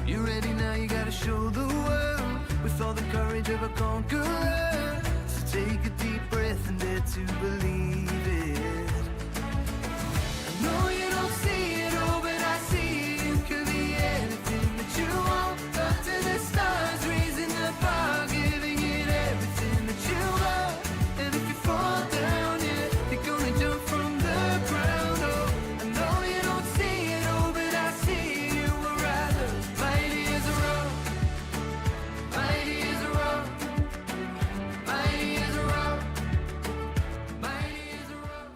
You're ready now, you gotta show the world with all the courage of a conqueror. So take a deep breath and dare to believe it. I know you don't see it all, but I see it. You could be anything that you want. Up to the stars, raising the bar, giving it everything that you got. And if you fall down, yeah, you're gonna jump from the ground. Oh, I know you don't see it all, but I see you were right. Mighty as a rock, mighty as a rock, mighty as a rock, mighty as a rock.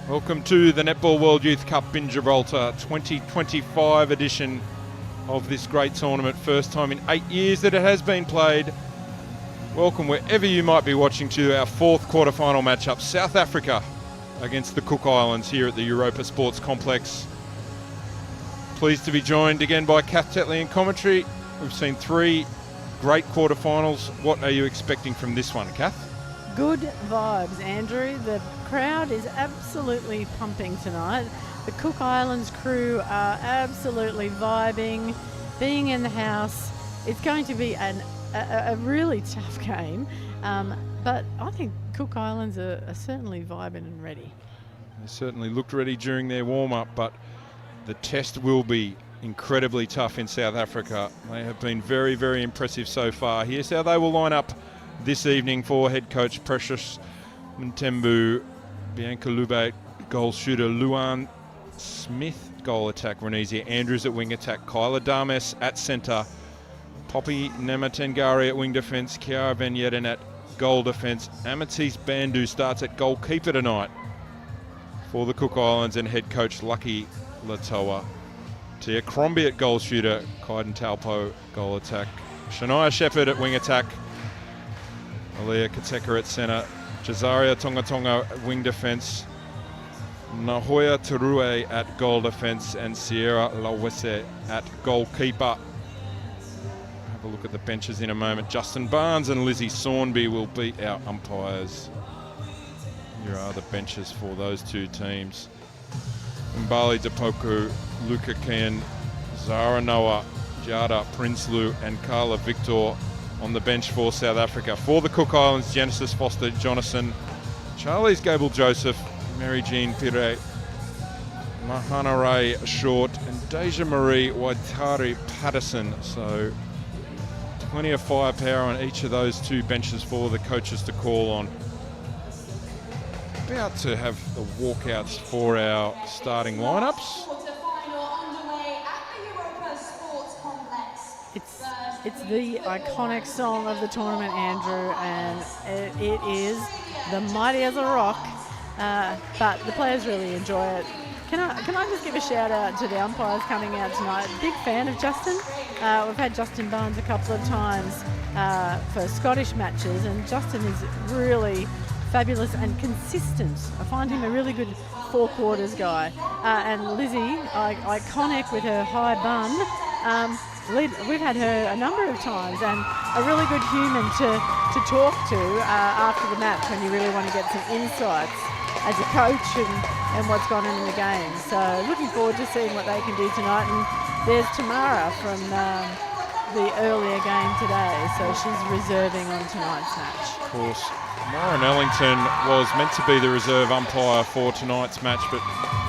Welcome to the Netball World Youth Cup in Gibraltar, 2025 edition of this great tournament. First time in 8 years that it has been played. Welcome wherever you might be watching to our fourth quarterfinal matchup. South Africa against the Cook Islands here at the Europa Sports Complex. Pleased to be joined again by Kath Tetley in commentary. We've seen three great quarterfinals. What are you expecting from this one, Kath? Good vibes, Andrew. The crowd is absolutely pumping tonight. The Cook Islands crew are absolutely vibing, being in the house. It's going to be a really tough game, but I think Cook Islands are certainly vibing and ready. They certainly looked ready during their warm-up, but the test will be incredibly tough in South Africa. They have been very, very impressive so far. Here's how they will line up this evening for head coach Precious Mtembu, Bianca Lube, goal shooter Luan Smith, goal attack Renizia Andrews at wing attack, Kyla Dames at centre, Poppy Namatengari at wing defence, Kiara Van Yedden at goal defence. Amethyst Bandu starts at goalkeeper tonight for the Cook Islands, and head coach Lucky Latoa. Tia Crombie at goal shooter, Kaiden Taupo goal attack, Shania Shepherd at wing attack, Aliyah Kateka at centre, Jazaria Tonga at wing defence, Nahoya Terue at goal defence, and Sierra Lawese at goalkeeper. Have a look at the benches in a moment. Justin Barnes and Lizzie Sawnby will be our umpires. Here are the benches for those two teams. Mbali Depoku, Luca Ken, Zara Noah, Jada Prinsloo and Carla Victor on the bench for South Africa. For the Cook Islands, Genesis Foster Jonathan, Charlize Gable Joseph, Mary Jean Pire, Mahana Ray Short and Deja Marie Waitari Patterson. So plenty of firepower on each of those two benches for the coaches to call on. About to have the walkouts for our starting lineups. It's the iconic song of the tournament, Andrew, and it is the Mighty as a Rock, but the players really enjoy it. Can I just give a shout out to the umpires coming out tonight? Big fan of Justin. We've had Justin Barnes a couple of times for Scottish matches, and Justin is really fabulous and consistent. I find him a really good four quarters guy. And Lizzie, iconic with her high bun. We've had her a number of times, and a really good human to talk to after the match when you really want to get some insights as a coach and what's gone on in the game. So looking forward to seeing what they can do tonight. And there's Tamara from the earlier game today, so she's reserving on tonight's match. Of course, Myron Ellington was meant to be the reserve umpire for tonight's match, but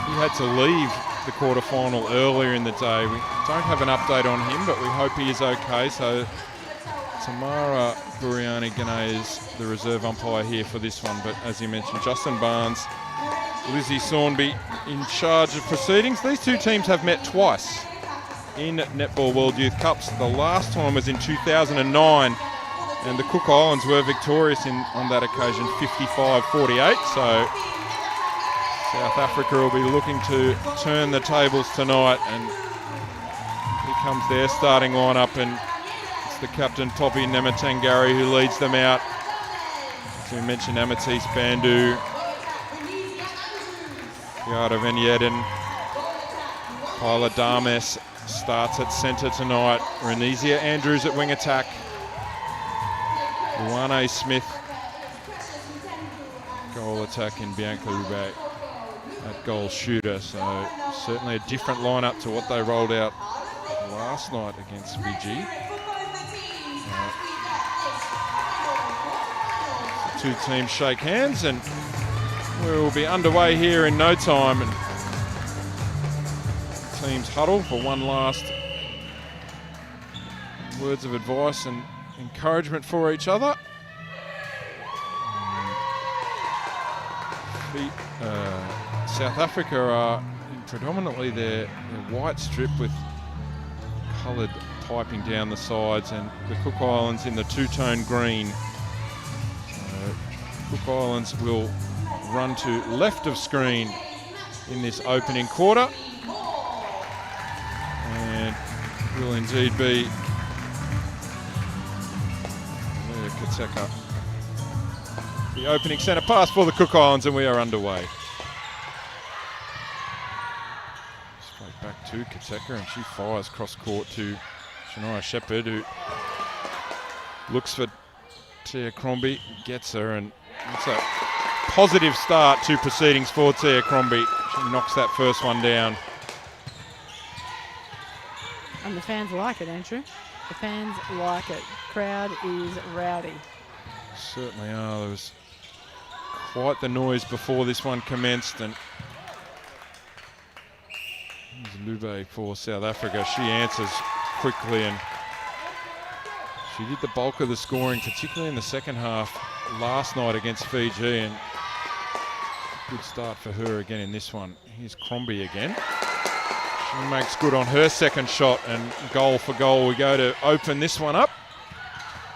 he had to leave the quarterfinal earlier in the day. We don't have an update on him, but we hope he is okay. So Tamara Buriani-Gane is the reserve umpire here for this one. But as you mentioned, Justin Barnes, Lizzie Sawnby in charge of proceedings. These two teams have met twice in Netball World Youth Cups. The last time was in 2009, and the Cook Islands were victorious on that occasion, 55-48. So South Africa will be looking to turn the tables tonight, and here comes their starting lineup, and it's the captain Poppy Namatengari who leads them out. As we mentioned, Amethyst Bandu, Kiara Van Yedden, Kyla Dames starts at centre tonight. Renizia Andrews at wing attack, Luane Smith, goal attack in Bianca Lube that goal shooter. So certainly a different lineup to what they rolled out last night against Fiji. The two teams shake hands and we'll be underway here in no time. And teams huddle for one last words of advice and encouragement for each other. South Africa are in predominantly their white strip with coloured piping down the sides, and the Cook Islands in the two-tone green. So Cook Islands will run to left of screen in this opening quarter, and will indeed be Kateka, the opening centre pass for the Cook Islands, and we are underway. Straight back to Kateka, and she fires cross court to Shania Shepherd, who looks for Tia Crombie, gets her, and it's a positive start to proceedings for Tia Crombie. She knocks that first one down. And the fans like it, Andrew. The fans like it. Crowd is rowdy. Certainly are. There was quite the noise before this one commenced, and Lube for South Africa. She answers quickly, and she did the bulk of the scoring, particularly in the second half last night against Fiji, and good start for her again in this one. Here's Crombie again. She makes good on her second shot, and goal for goal we go to open this one up.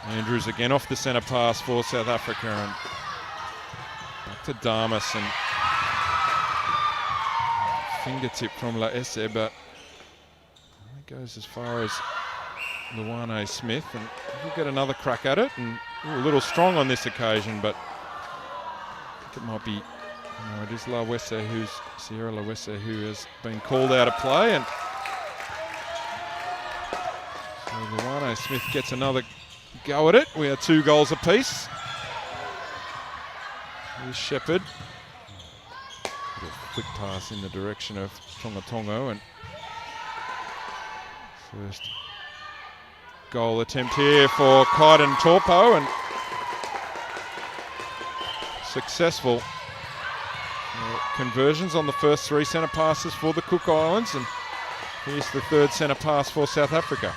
Andrews again off the centre pass for South Africa, and back to Damas, and fingertip from Laese, but it goes as far as Luane Smith, and we'll get another crack at it, and a little strong on this occasion, but I think it might be, it is Sierra Lawese who has been called out of play, and so Luane Smith gets another go at it. We are 2 goals apiece. Here's Shepherd. Flick pass in the direction of Tonga, and first goal attempt here for Kaiden Torpo, and successful conversions on the first 3 centre passes for the Cook Islands, and here's the 3rd centre pass for South Africa.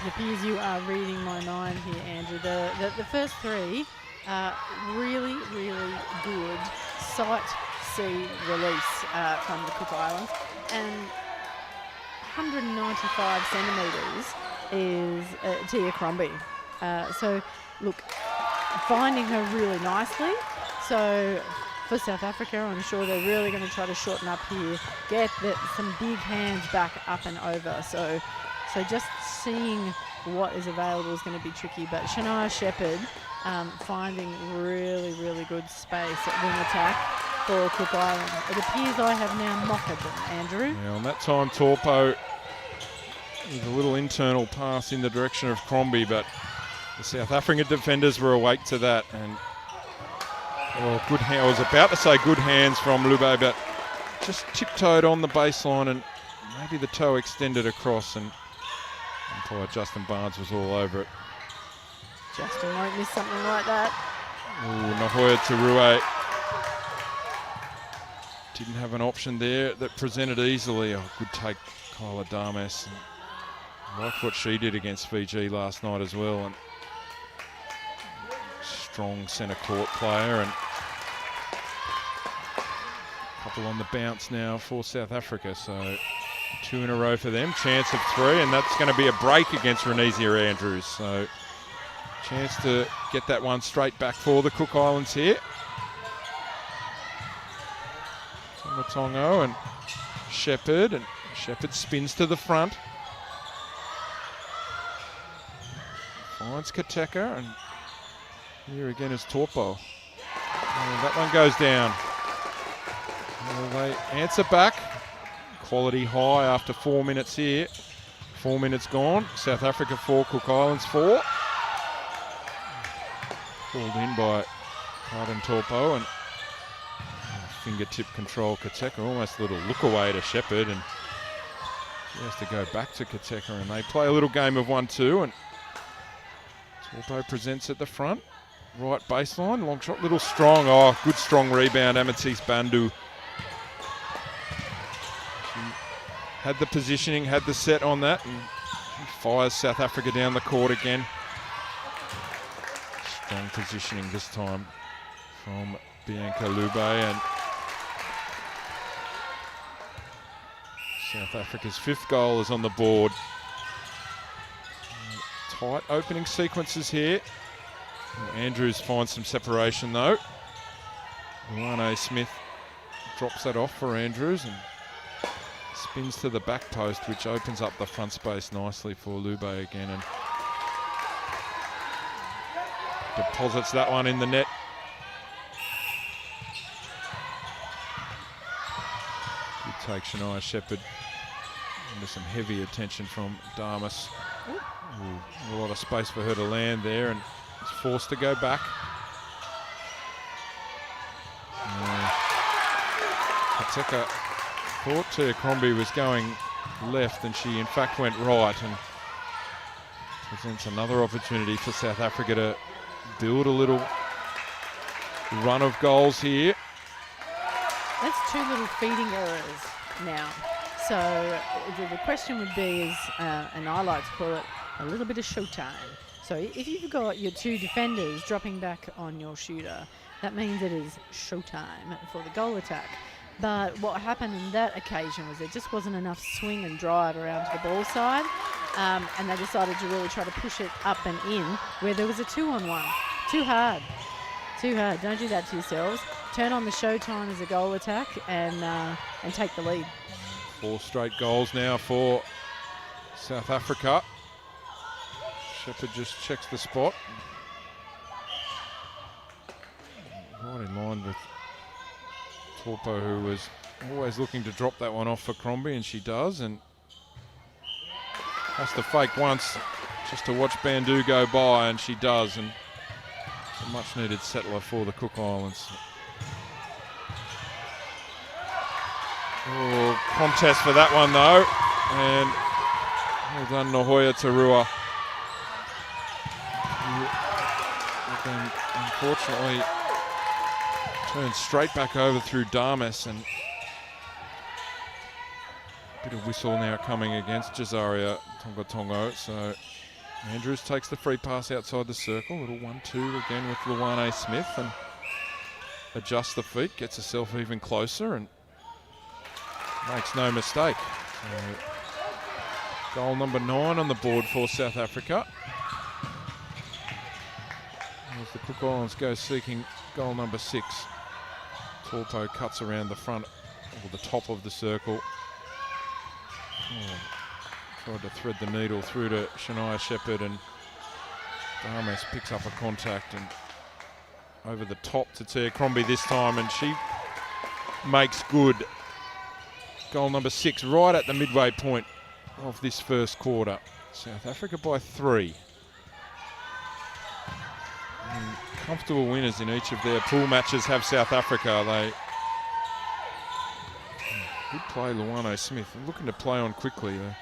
It appears you are reading my mind here, Andrew. The first 3 are really, really good sight-see release from the Cook Islands, and 195 centimetres is Tia Crombie. So, look, finding her really nicely. So, for South Africa, I'm sure they're really going to try to shorten up here, get some big hands back up and over. So just seeing what is available is going to be tricky. But Shania Shepherd finding really, really good space at wing attack for Cook Island. It appears I have now mocked them, Andrew. Yeah, on that time, Torpo with a little internal pass in the direction of Crombie, but the South African defenders were awake to that. And good hand. I was about to say good hands from Lube, but just tiptoed on the baseline, and maybe the toe extended across, and umpire Justin Barnes was all over it. Justin won't miss something like that. Nahoya Terue didn't have an option there that presented easily. Good take, Kyla Damas. I like what she did against Fiji last night as well. And strong centre court player, and a couple on the bounce now for South Africa. So 2 in a row for them. Chance of 3, and that's going to be a break against Renezia Andrews. So chance to get that one straight back for the Cook Islands here. Tonga and Shepherd spins to the front. Finds Kateka, and here again is Torpo. And that one goes down. Well, they answer back. Quality high after 4 minutes here. 4 minutes gone. South Africa 4, Cook Islands 4. Called in by Kaiden Torpo, and fingertip control. Kateka almost a little look away to Shepherd, and she has to go back to Kateka, and they play a little game of 1-2, and Taupo presents at the front. Right baseline, long shot, little strong. Oh, good strong rebound, Amethyst Bandu. She had the positioning, had the set on that, and she fires South Africa down the court again. Strong positioning this time from Bianca Lube, and South Africa's 5th goal is on the board. Tight opening sequences here. Andrews finds some separation though. Luane Smith drops that off for Andrews and spins to the back post, which opens up the front space nicely for Lube again, and deposits that one in the net. Good take, Shania Shepherd, under some heavy attention from Damas. Ooh, a lot of space for her to land there, and is forced to go back. Kateka thought Tia Crombie was going left, and she in fact went right, and presents another opportunity for South Africa to build a little run of goals here. That's 2 little feeding errors now. So the question would be is, and I like to call it a little bit of showtime. So if you've got your 2 defenders dropping back on your shooter, that means it is showtime for the goal attack. But what happened in that occasion was there just wasn't enough swing and drive around to the ball side, and they decided to really try to push it up and in where there was a 2-on-1. Too hard. Don't do that to yourselves. Turn on the showtime as a goal attack and take the lead. 4 straight goals now for South Africa. Shepherd just checks the spot. Right in line with Taupo, who was always looking to drop that one off for Crombie, and she does, and has to fake once just to watch Bandu go by, and she does, and a much needed settler for the Cook Islands. Oh, contest for that one though, and well done Nahoya Tarua. Then unfortunately turns straight back over through Damas, and a bit of whistle now coming against Jazaria Tonga. So Andrews takes the free pass outside the circle, little 1-2 again with Luane Smith, and adjusts the feet, gets herself even closer, and makes no mistake. So goal number 9 on the board for South Africa. As the Cook Islands go seeking goal number 6. Taupo cuts around the front, or the top of the circle. Tried to thread the needle through to Shania Shepherd, and Damas picks up a contact and over the top to Tia Crombie this time, and she makes good. Goal number 6 right at the midway point of this first quarter. South Africa by 3. And comfortable winners in each of their pool matches have South Africa. They good play, Luane Smith, looking to play on quickly. The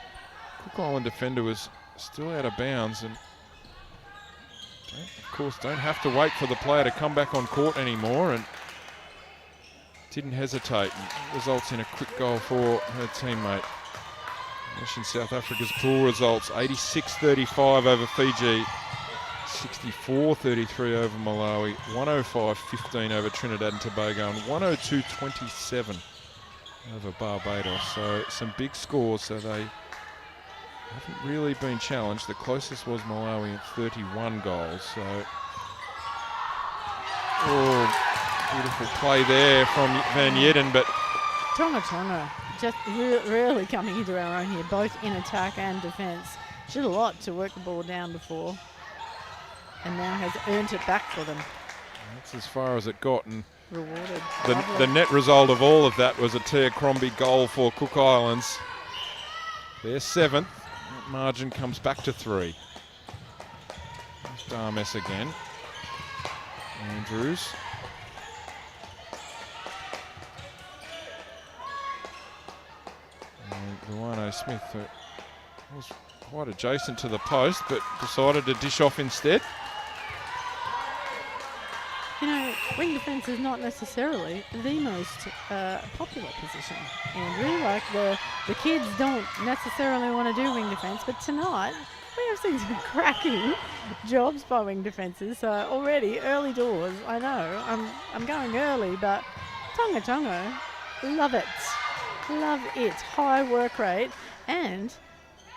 Cook Island defender was still out of bounds, and of course don't have to wait for the player to come back on court anymore, and didn't hesitate, and results in a quick goal for her teammate. Mentioned South Africa's pool results: 86-35 over Fiji, 64-33 over Malawi, 105-15 over Trinidad and Tobago, and 102-27 over Barbados. So some big scores, so they haven't really been challenged. The closest was Malawi at 31 goals. So, beautiful play there from Van Yetten, but Tonga just really coming into our own here, both in attack and defence. She did a lot to work the ball down before, and now has earned it back for them. That's as far as it got, and rewarded. The net result of all of that was a Tia Crombie goal for Cook Islands. Their 7th. That margin comes back to 3. There's Damas again. Andrews. Luano Smith was quite adjacent to the post, but decided to dish off instead. You know, wing defence is not necessarily the most popular position, Andrew. Like the kids don't necessarily want to do wing defence, but tonight we have seen some cracking jobs by wing defences. So already early doors. I know I'm going early, but Tonga, love it, love it. High work rate, and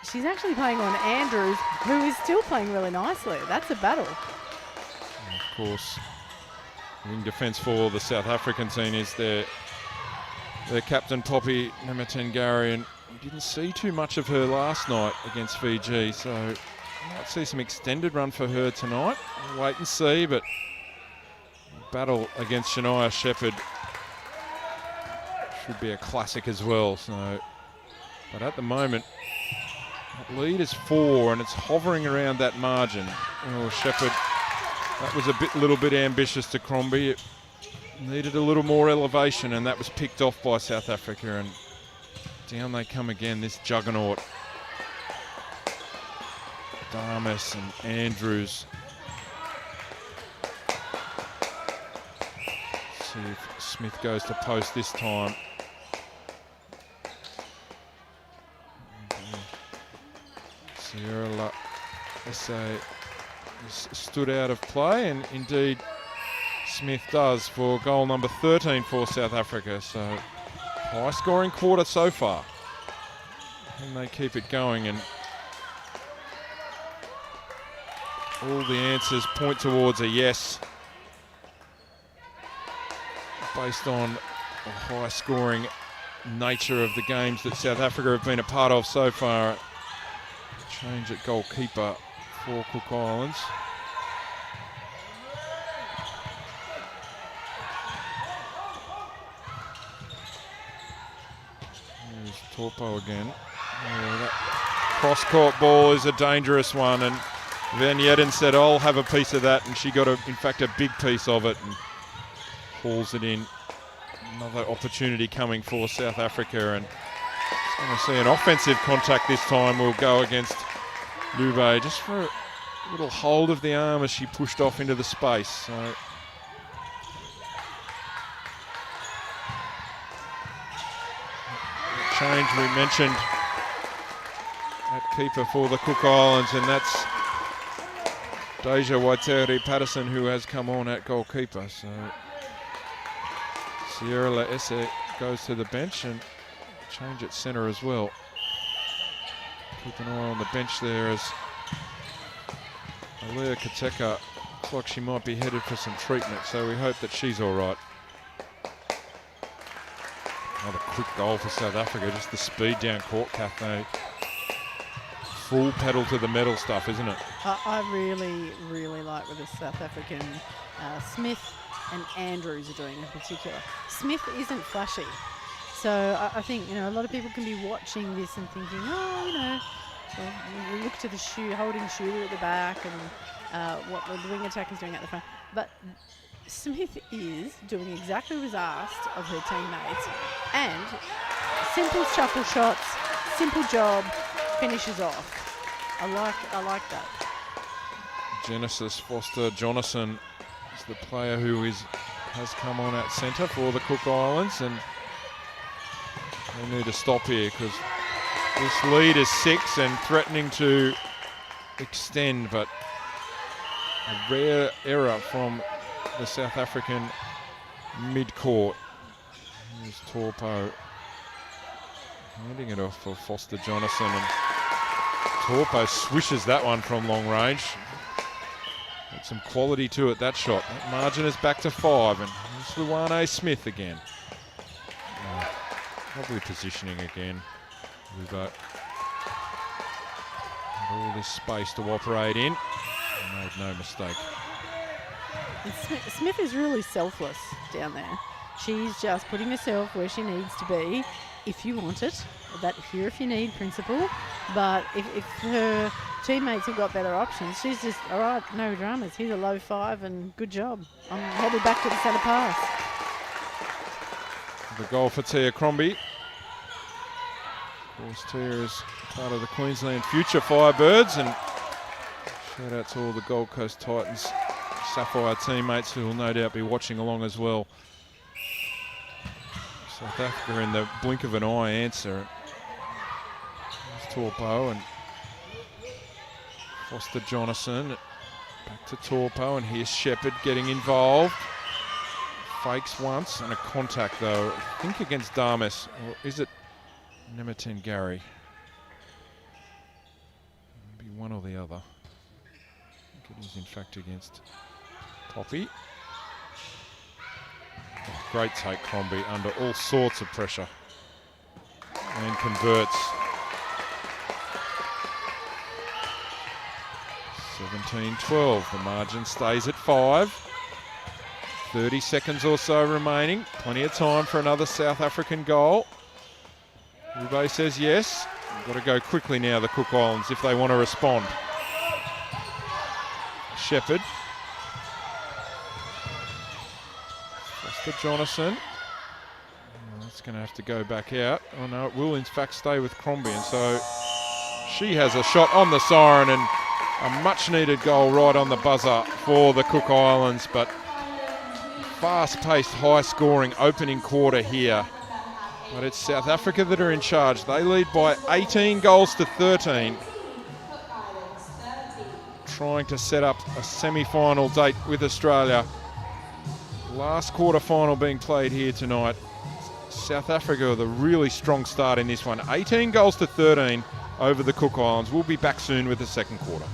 she's actually playing on Andrews, who is still playing really nicely. That's a battle. And of course, wing defence for the South African team is their captain Poppy Namatengari, and we didn't see too much of her last night against Fiji, so might see some extended run for her tonight. We'll wait and see, but battle against Shania Shepherd should be a classic as well. So, but at the moment, that lead is 4, and it's hovering around that margin. Oh, Shepherd. That was a little bit ambitious to Crombie. It needed a little more elevation, and that was picked off by South Africa, and down they come again, this juggernaut. Damas and Andrews. Let's see if Smith goes to post this time. Sierra La SA stood out of play, and indeed Smith does for goal number 13 for South Africa. So high scoring quarter so far, and they keep it going, and all the answers point towards a yes based on the high scoring nature of the games that South Africa have been a part of so far. Change at goalkeeper for Cook Islands. There's Torpo again. Oh, that cross-court ball is a dangerous one, and Van Yedden said, I'll have a piece of that, and she got, in fact, a big piece of it and hauls it in. Another opportunity coming for South Africa, and it's going to see an offensive contact this time. Will go against Lube, just for a little hold of the arm as she pushed off into the space. So change we mentioned at keeper for the Cook Islands, and that's Deja Waiteri Patterson, who has come on at goalkeeper. So Sierra Laesse goes to the bench, and change at centre as well. Keep an eye on the bench there as Alea Kateka looks like she might be headed for some treatment, so we hope that she's all right. Another quick goal for South Africa, just the speed down court, Kath. Full pedal to the metal stuff, isn't it? I really, really like what the South African Smith and Andrews are doing in particular. Smith isn't flashy. So I think, a lot of people can be watching this and thinking, well, we look to the holding shooter at the back and what the wing attack is doing at the front. But Smith is doing exactly what was asked of her teammates, and simple shuffle shots, simple job, finishes off. I like that. Genesis Foster-Jonasson is the player who has come on at centre for the Cook Islands, and they need to stop here because this lead is 6 and threatening to extend, but a rare error from the South African mid-court. Here's Torpo handing it off for Foster-Jonasson, and Torpo swishes that one from long range. Got some quality to it, that shot. That margin is back to 5, and here's Luane Smith again. Lovely positioning again. We've got all this space to operate in. Made no mistake. And Smith is really selfless down there. She's just putting herself where she needs to be, if you want it. That here if you need principle. But if her teammates have got better options, she's just, all right, no dramas. Here's a low 5 and good job. I'm headed back to the centre pass. The goal for Tia Crombie. Of course, Tia is part of the Queensland Future Firebirds, and shout out to all the Gold Coast Titans Sapphire teammates who will no doubt be watching along as well. South Africa in the blink of an eye answer. There's Torpo and Foster Jonathan. Back to Torpo, and here's Shepherd getting involved. Fakes once and a contact though, I think against Damas, or is it Nemetin Gary? Maybe one or the other. I think it is in fact against Poppy. Oh, great take, Crombie, under all sorts of pressure. And converts. 17-12, the margin stays at 5. 30 seconds or so remaining. Plenty of time for another South African goal. Ube says yes. We've got to go quickly now, the Cook Islands, if they want to respond. Shepherd. Foster Jonathan. Oh, that's going to have to go back out. Oh no, it will in fact stay with Crombie, and so she has a shot on the siren, and a much needed goal right on the buzzer for the Cook Islands, but fast-paced, high-scoring opening quarter here. But it's South Africa that are in charge. They lead by 18 goals to 13. Trying to set up a semi-final date with Australia. Last quarter-final being played here tonight. South Africa with a really strong start in this one. 18 goals to 13 over the Cook Islands. We'll be back soon with the second quarter.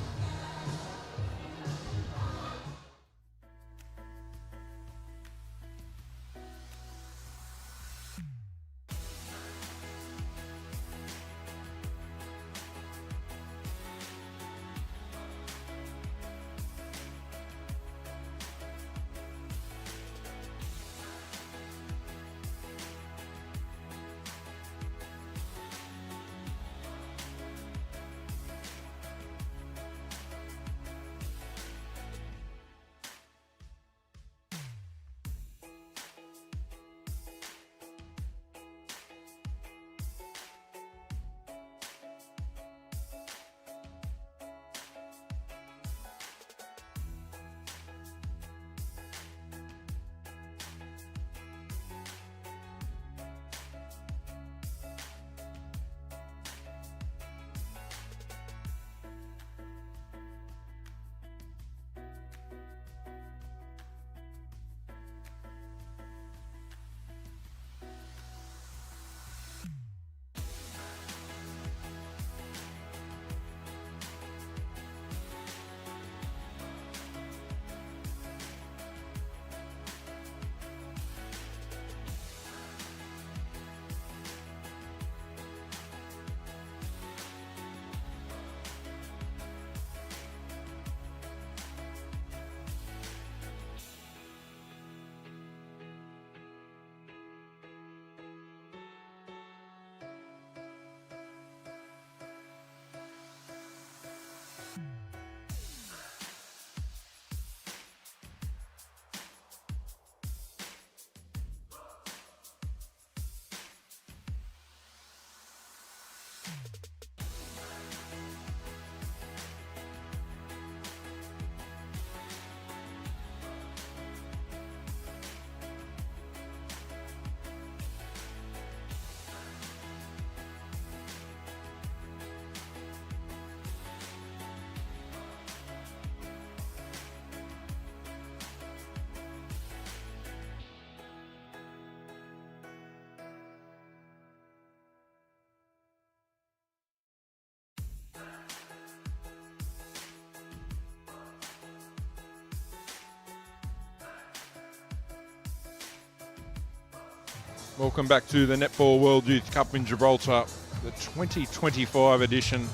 Welcome back to the Netball World Youth Cup in Gibraltar, the 2025 edition.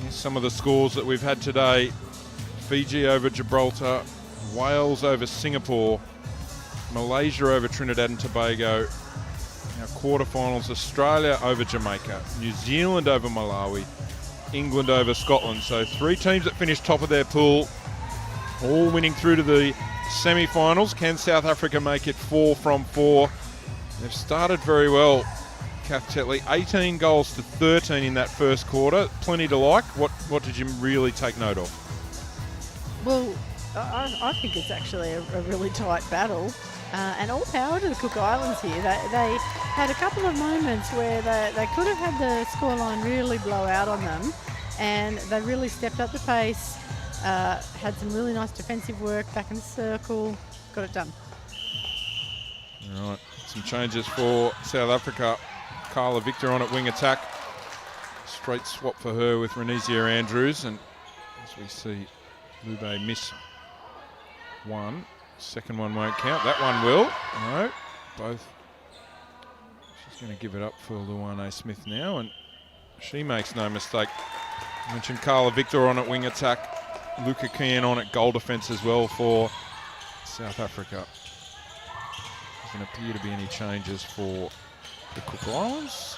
Here's some of the scores that we've had today. Fiji over Gibraltar, Wales over Singapore, Malaysia over Trinidad and Tobago. Now quarterfinals, Australia over Jamaica, New Zealand over Malawi, England over Scotland. So 3 teams that finished top of their pool, all winning through to the semi-finals. Can South Africa make it 4 from 4? They've started very well Kath Tetley. 18 goals to 13 in that first quarter. Plenty to like. What did you really take note of? Well, I think it's actually a really tight battle. And all power to the Cook Islands here. They had a couple of moments where they could have had the scoreline really blow out on them, and they really stepped up the pace, had some really nice defensive work back in the circle, got it done. All right, some changes for South Africa. Carla Victor on at wing attack. Straight swap for her with Renizia Andrews, and as we see Lube miss one. Second one won't count. That one will. No, both. She's going to give it up for Luane Smith now, and she makes no mistake. I mentioned Carla Victor on at wing attack. Luca Kian on at goal defence as well for South Africa. Doesn't appear to be any changes for the Cook Islands.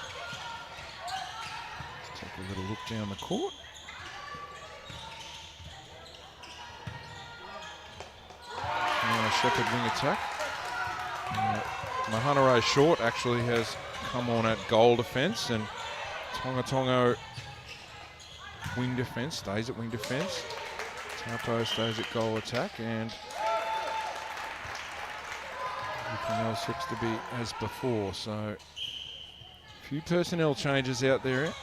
Let's take a little look down the court. Shepherd wing attack. Mahana Short actually has come on at goal defence, and Tonga wing defence, stays at wing defence. Taupo stays at goal attack, and everything else looks to be as before. So a few personnel changes out there.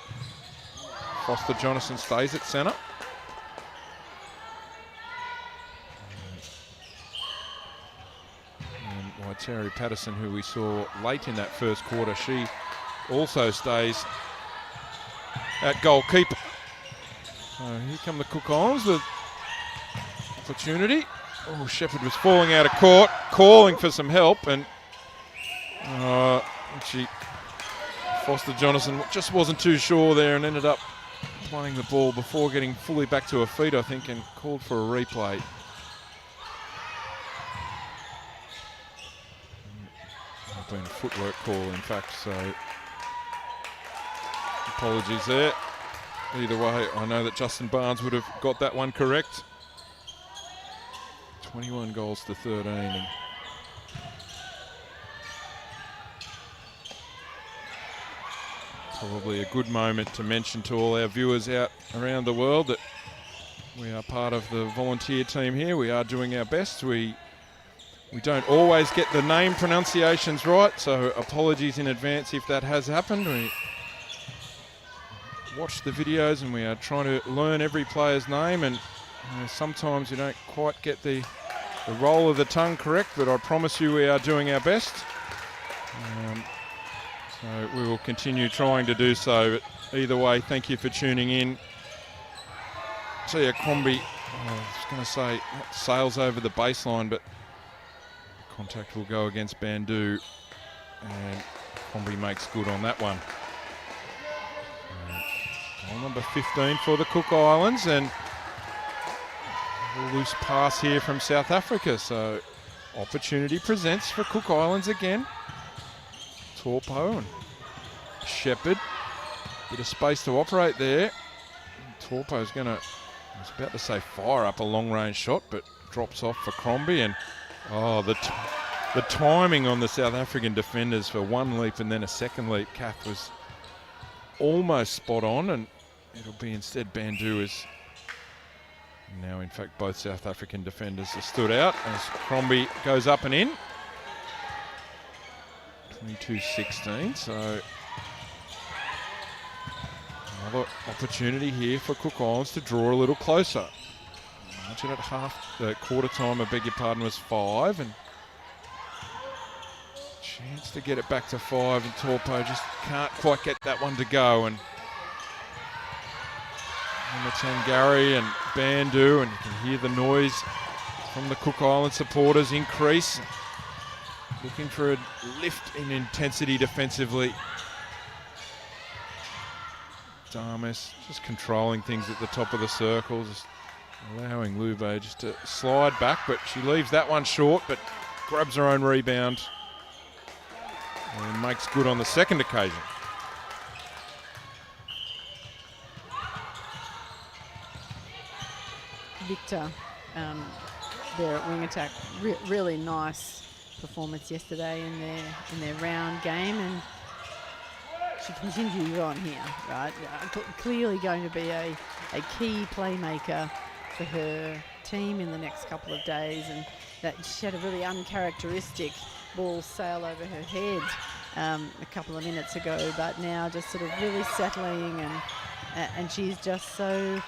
Foster Jonathan stays at centre. Terry Patterson, who we saw late in that first quarter, she also stays at goalkeeper. So here come the Cook Islands with opportunity. Oh, Shepherd was falling out of court, calling for some help, and Foster Jonathan just wasn't too sure there and ended up playing the ball before getting fully back to her feet, I think, and called for a replay. Been a footwork call, in fact, so apologies there. Either way, I know that Justin Barnes would have got that one correct. 21 goals to 13. And probably a good moment to mention to all our viewers out around the world that we are part of the volunteer team here. We are doing our best. We don't always get the name pronunciations right, so apologies in advance if that has happened. We watch the videos and we are trying to learn every player's name, and sometimes you don't quite get the roll of the tongue correct, but I promise you we are doing our best. So we will continue trying to do so, but either way, thank you for tuning in. See Crombie, I was going to say, sails over the baseline, but contact will go against Bandu, and Crombie makes good on that one. Goal number 15 for the Cook Islands, and a loose pass here from South Africa, so opportunity presents for Cook Islands again. Torpo and Shepherd, bit of space to operate there. Torpo's going to, I was about to say fire up a long range shot, but drops off for Crombie, and the timing on the South African defenders for one leap and then a second leap, Kath, was almost spot on, and it'll be instead Bandu as now, in fact, both South African defenders have stood out as Crombie goes up and in. 22-16, so another opportunity here for Cook Islands to draw a little closer. Margin at quarter time, I beg your pardon, was 5, and chance to get it back to 5, and Torpo just can't quite get that one to go. And Tangari and Bandu, and you can hear the noise from the Cook Island supporters increase, looking for a lift in intensity defensively. Dames just controlling things at the top of the circle, just allowing Lube just to slide back, but she leaves that one short, but grabs her own rebound and makes good on the second occasion. Victor, there at wing attack, really nice performance yesterday in their round game, and she continues on here, right? Clearly going to be a key playmaker for her team in the next couple of days, and that she had a really uncharacteristic ball sail over her head a couple of minutes ago, but now just sort of really settling, and she's just so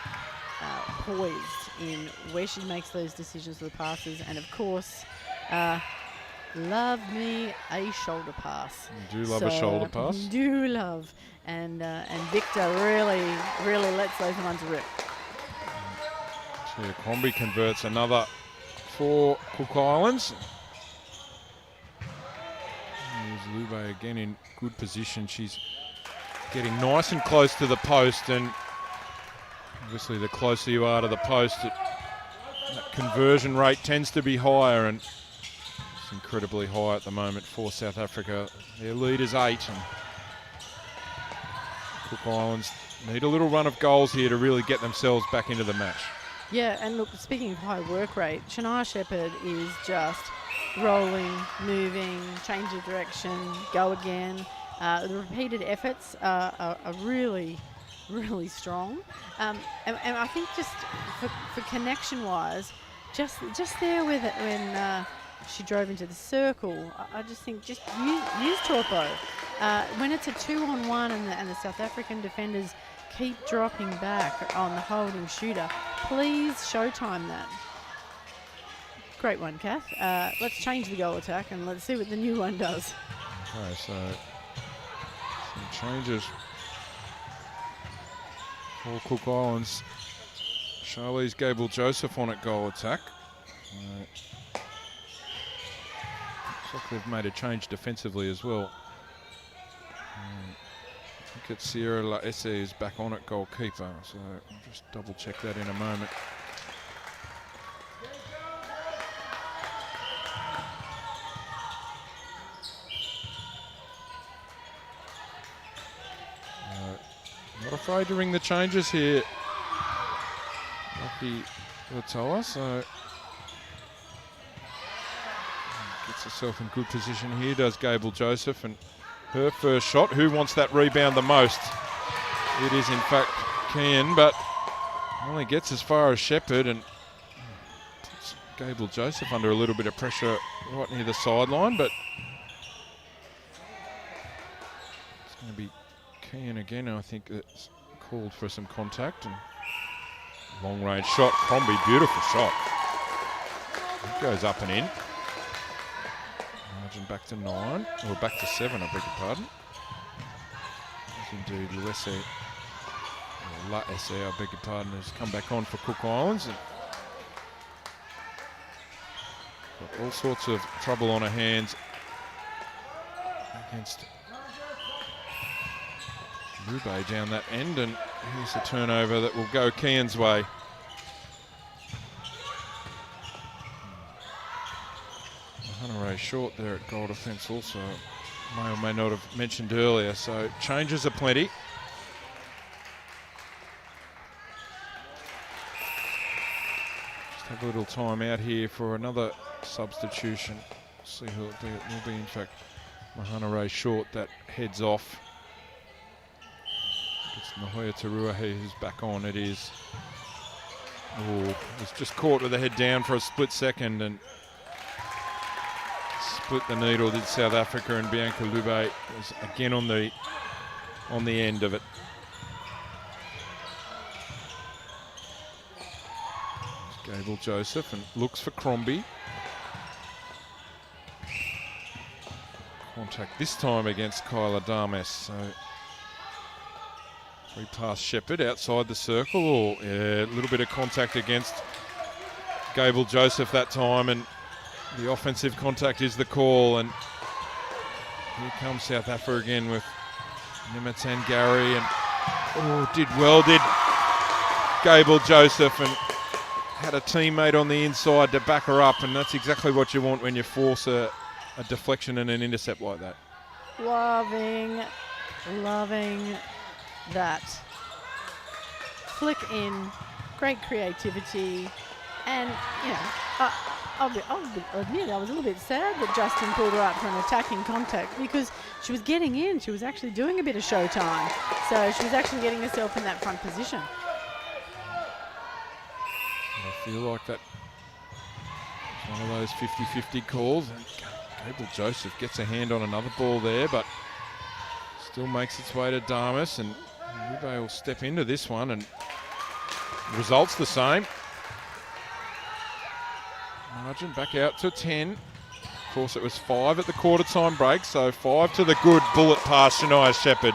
poised in where she makes those decisions with the passes, and of course, love me a shoulder pass. You do love a shoulder pass. Do love, and Victor really lets those ones rip. So Crombie converts another for Cook Islands. Here's Lube again in good position. She's getting nice and close to the post, and obviously the closer you are to the post, that conversion rate tends to be higher, and it's incredibly high at the moment for South Africa. Their lead is 8, and Cook Islands need a little run of goals here to really get themselves back into the match. Yeah, and look, speaking of high work rate, Shania Shepherd is just rolling, moving, change of direction, go again. The repeated efforts are really strong. And I think just for connection-wise, just there with it when she drove into the circle, I just think just use Torpo. When it's a 2-on-1 and the South African defenders keep dropping back on the holding shooter, please showtime that. Great one, Kath. Let's change the goal attack and let's see what the new one does. Okay, so some changes for Cook Islands. Charlize Gable-Joseph on at goal attack. Looks like they've made a change defensively as well. I think it's Sierra Laesse is back on at goalkeeper, so I'll just double check that in a moment. Not afraid to ring the changes here, Lucky Latoa, so gets herself in good position here, does Gable-Joseph, and her first shot. Who wants that rebound the most? It is in fact Kian, but only gets as far as Shepherd, and puts Gable-Joseph under a little bit of pressure right near the sideline, but it's going to be Kian again. I think it's called for some contact, and long range shot. Crombie, beautiful shot. It goes up and in. Margin back to 9, or back to 7, I beg your pardon. As indeed Laesse, I beg your pardon, has come back on for Cook Islands. And got all sorts of trouble on her hands against Lube down that end, and here's a turnover that will go Kian's way. Hunter short there at goal defence also, may or may not have mentioned earlier, so changes are plenty. Just have a little time out here for another substitution. See who it will be in fact Mahana Ray Short that heads off. It's Nahoya Taruahe who's back on. It is. Oh, was just caught with the head down for a split second and split the needle, did South Africa, and Bianca Lube was again on the end of it. Gable-Joseph and looks for Crombie. Contact this time against Kyla Dames. So free pass Shepherd outside the circle, or a little bit of contact against Gable-Joseph that time, and the offensive contact is the call, and here comes South Africa again with Nimatan Gary, and did Gable-Joseph, and had a teammate on the inside to back her up, and that's exactly what you want when you force a deflection and an intercept like that. Loving that. Flick in, great creativity, and I'll admit I was a little bit sad that Justin pulled her up for an attacking contact because she was getting in. She was actually doing a bit of showtime. So she was actually getting herself in that front position. I feel like that one of those 50-50 calls. And Gable Joseph gets a hand on another ball there, but still makes its way to Damas, and Lube will step into this one, and results the same. Margin back out to 10. Of course, it was 5 at the quarter time break, so 5 to the good. Bullet pass, Shania Shepherd.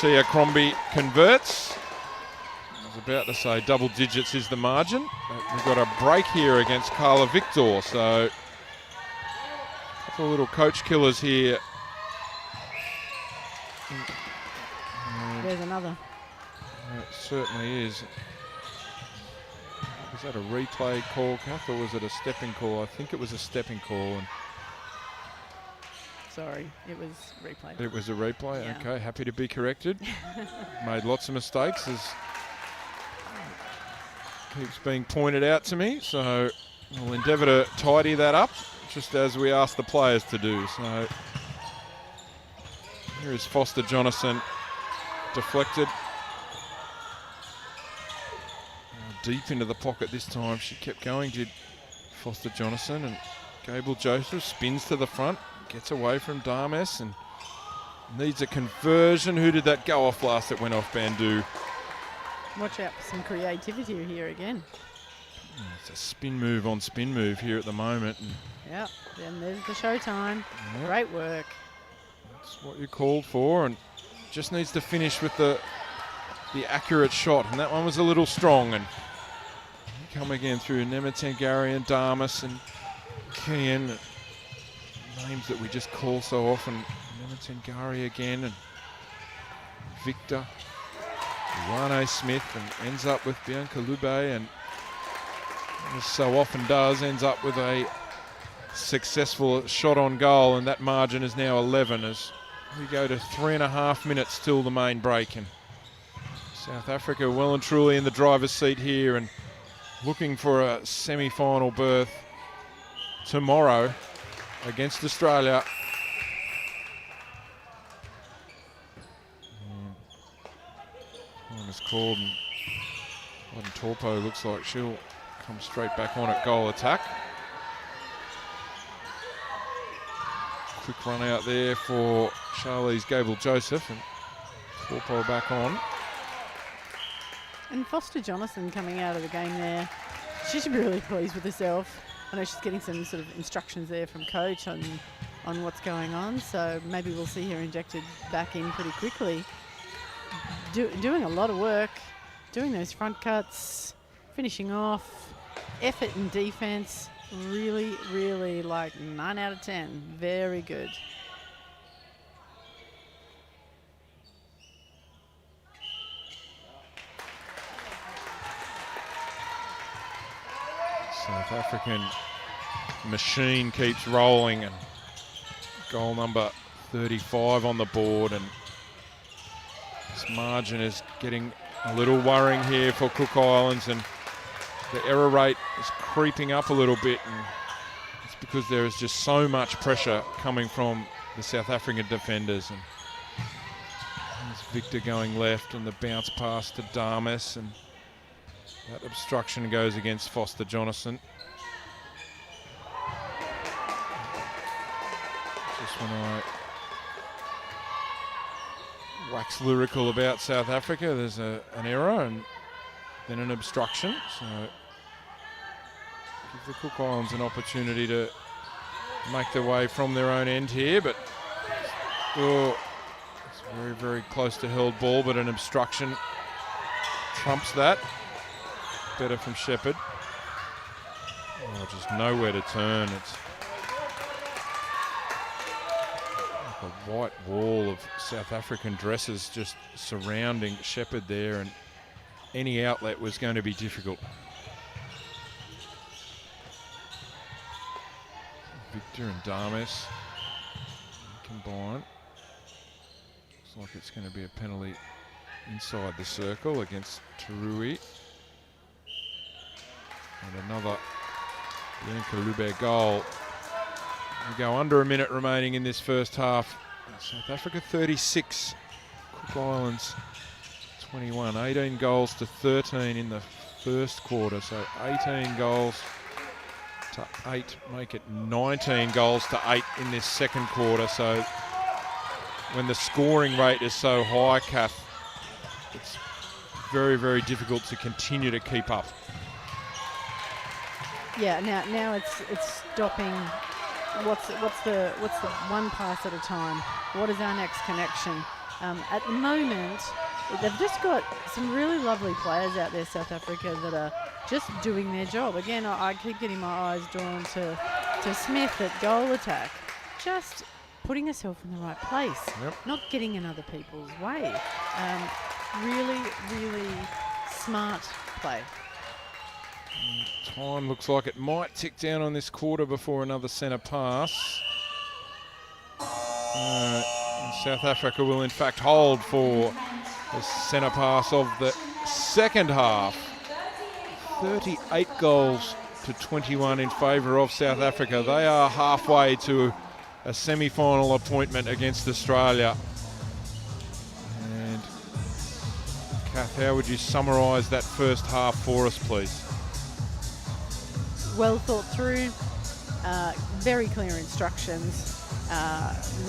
Tia Crombie converts. I was about to say double digits is the margin, but we've got a break here against Carla Victor, so a couple of little coach killers here. There's another. It certainly is. Was that a replay call, Kath, or was it a stepping call? I think it was a stepping call. And sorry, it was replay. it was a replay? Yeah. Okay, happy to be corrected. Made lots of mistakes, as keeps being pointed out to me, so we'll endeavour to tidy that up, just as we asked the players to do. So here is Foster Jonathan, deflected. Deep into the pocket this time. She kept going, did Foster Jonathan, and Gable Joseph spins to the front, gets away from Damas and needs a conversion. Who did that go off last that went off? Bandu. Watch out for some creativity here again. It's a spin move on spin move here at the moment. And yep, then there's the showtime. yep, Great work. that's what you called for, and just needs to finish with the accurate shot, and that one was a little strong. And come again through Nematengari and Damas and Kian, names that we just call so often. Nematengari again, and Victor, Rane Smith, and ends up with Bianca Lube, and as so often does, ends up with a successful shot on goal, and that margin is now 11 as we go to 3.5 minutes till the main break. And South Africa well and truly in the driver's seat here and looking for a semi-final berth tomorrow against Australia. Time is called, and Loden Torpo looks like she'll come straight back on at goal attack. Quick run out there for Charlize Gable Joseph, and Torpo back on. And Foster Jonathan coming out of the game there. She should be really pleased with herself. I know she's getting some sort of instructions there from coach on what's going on, so maybe we'll see her injected back in pretty quickly. Doing a lot of work, doing those front cuts, finishing off, effort and defense. Really, really like 9 out of 10. Very good. South African machine keeps rolling, and goal number 35 on the board, and this margin is getting a little worrying here for Cook Islands, and the error rate is creeping up a little bit, and it's because there is just so much pressure coming from the South African defenders. And there's Victor going left, and the bounce pass to Damas, and that obstruction goes against Foster Jonathan. Just when I wax lyrical about South Africa, there's an error and then an obstruction. So give the Cook Islands an opportunity to make their way from their own end here, but it's very, very close to held ball, but an obstruction trumps that. Better from Shepherd. Oh, just nowhere to turn. It's like a white wall of South African dresses just surrounding Shepherd there, and any outlet was going to be difficult. Victor and Damas combine. Looks like it's going to be a penalty inside the circle against Tarui. And another Bianca Lubert goal. We go under a minute remaining in this first half. South Africa 36, Cook Islands 21. 18 goals to 13 in the first quarter, so 18 goals to 8 make it 19 goals to 8 in this second quarter. So when the scoring rate is so high, Kath, it's very, very difficult to continue to keep up. Yeah, now it's stopping. What's the one pass at a time? What is our next connection? At the moment, they've just got some really lovely players out there, South Africa, that are just doing their job. Again, I keep getting my eyes drawn to Smith at goal attack, just putting herself in the right place, not getting in other people's way. Really, really smart play. Time looks like it might tick down on this quarter before another centre pass. South Africa will in fact hold for the centre pass of the second half. 38 goals to 21 in favour of South Africa. They are halfway to a semi-final appointment against Australia. And Kath, how would you summarise that first half for us, please? Well thought through, very clear instructions,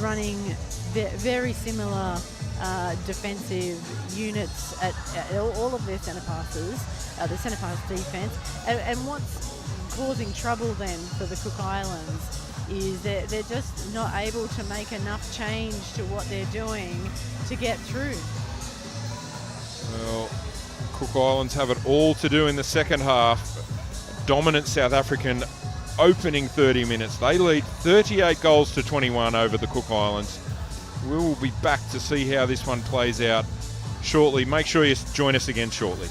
running very similar defensive units at all of their centre passes, the centre pass defence. And what's causing trouble then for the Cook Islands is they're just not able to make enough change to what they're doing to get through. Well, Cook Islands have it all to do in the second half. Dominant South African opening 30 minutes. They lead 38 goals to 21 over the Cook Islands. We will be back to see how this one plays out shortly. Make sure you join us again shortly.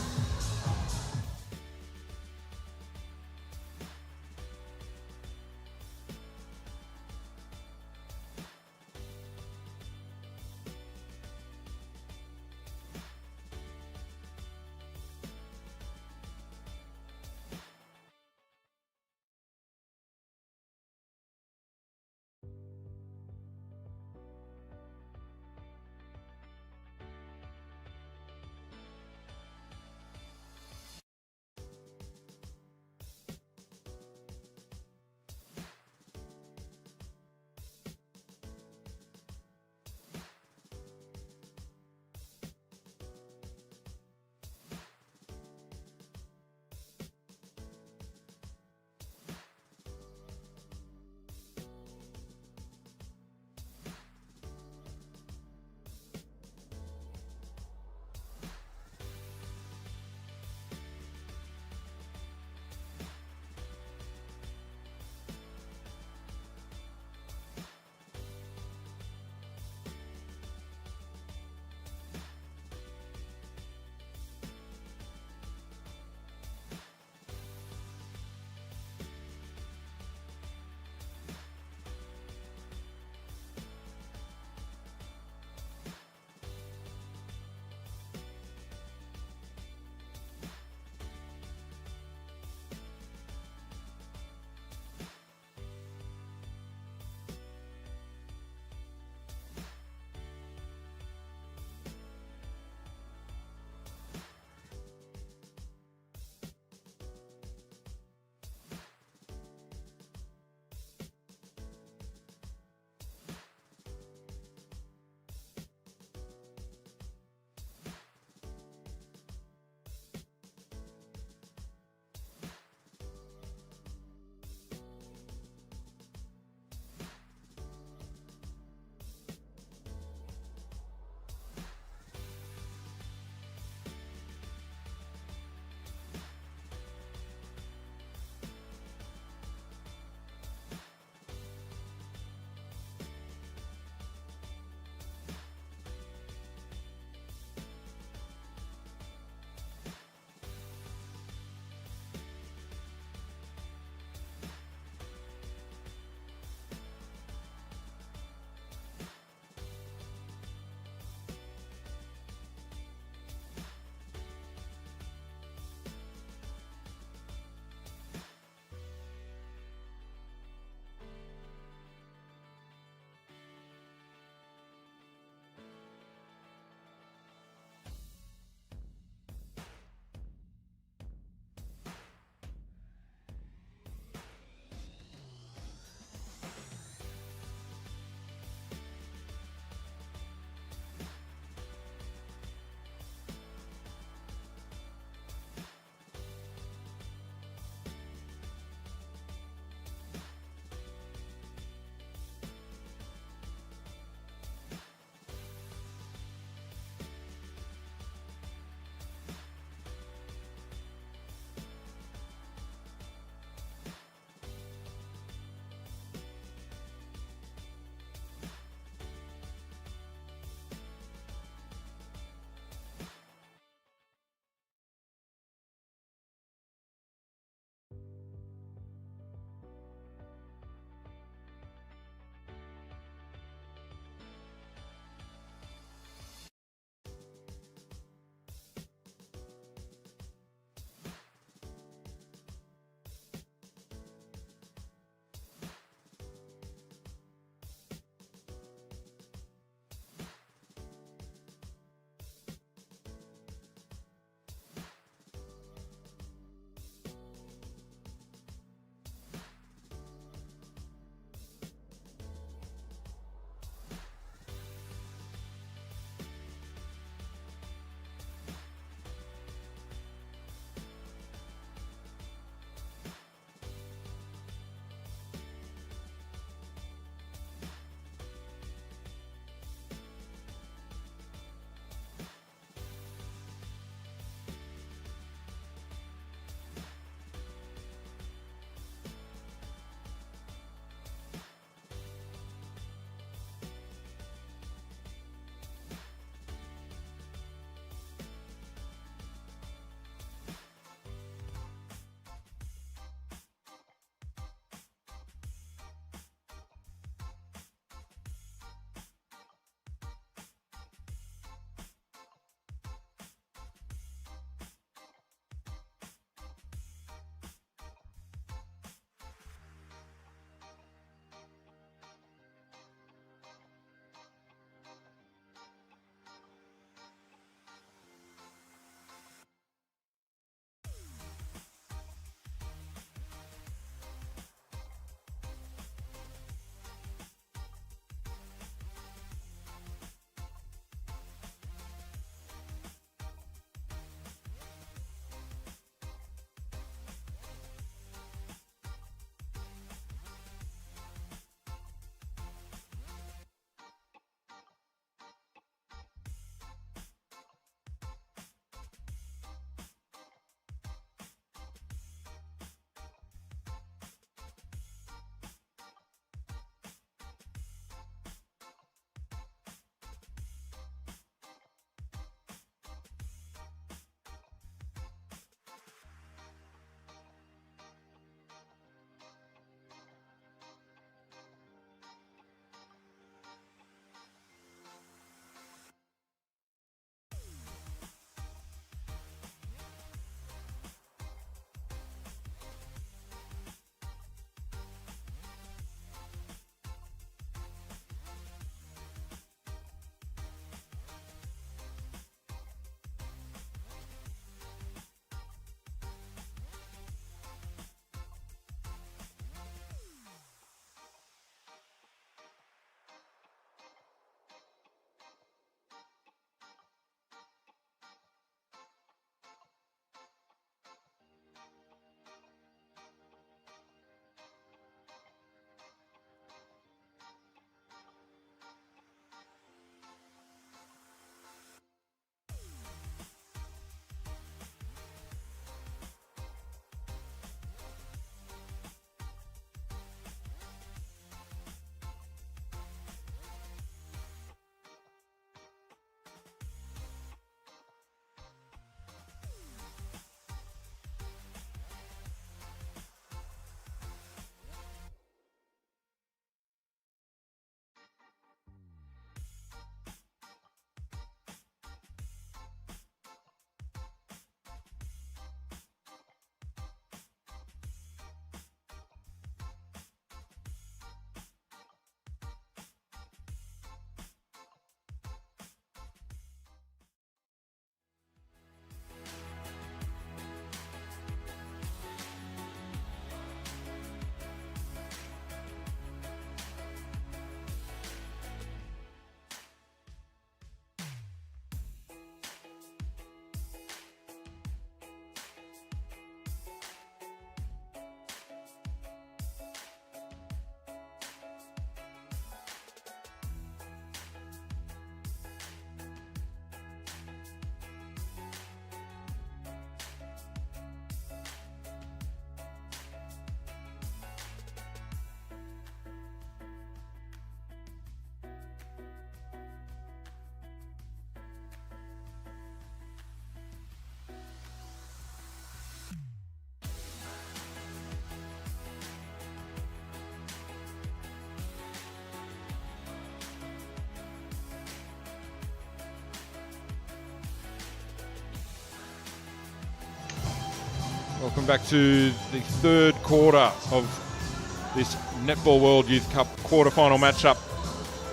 Welcome back to the third quarter of this Netball World Youth Cup quarterfinal matchup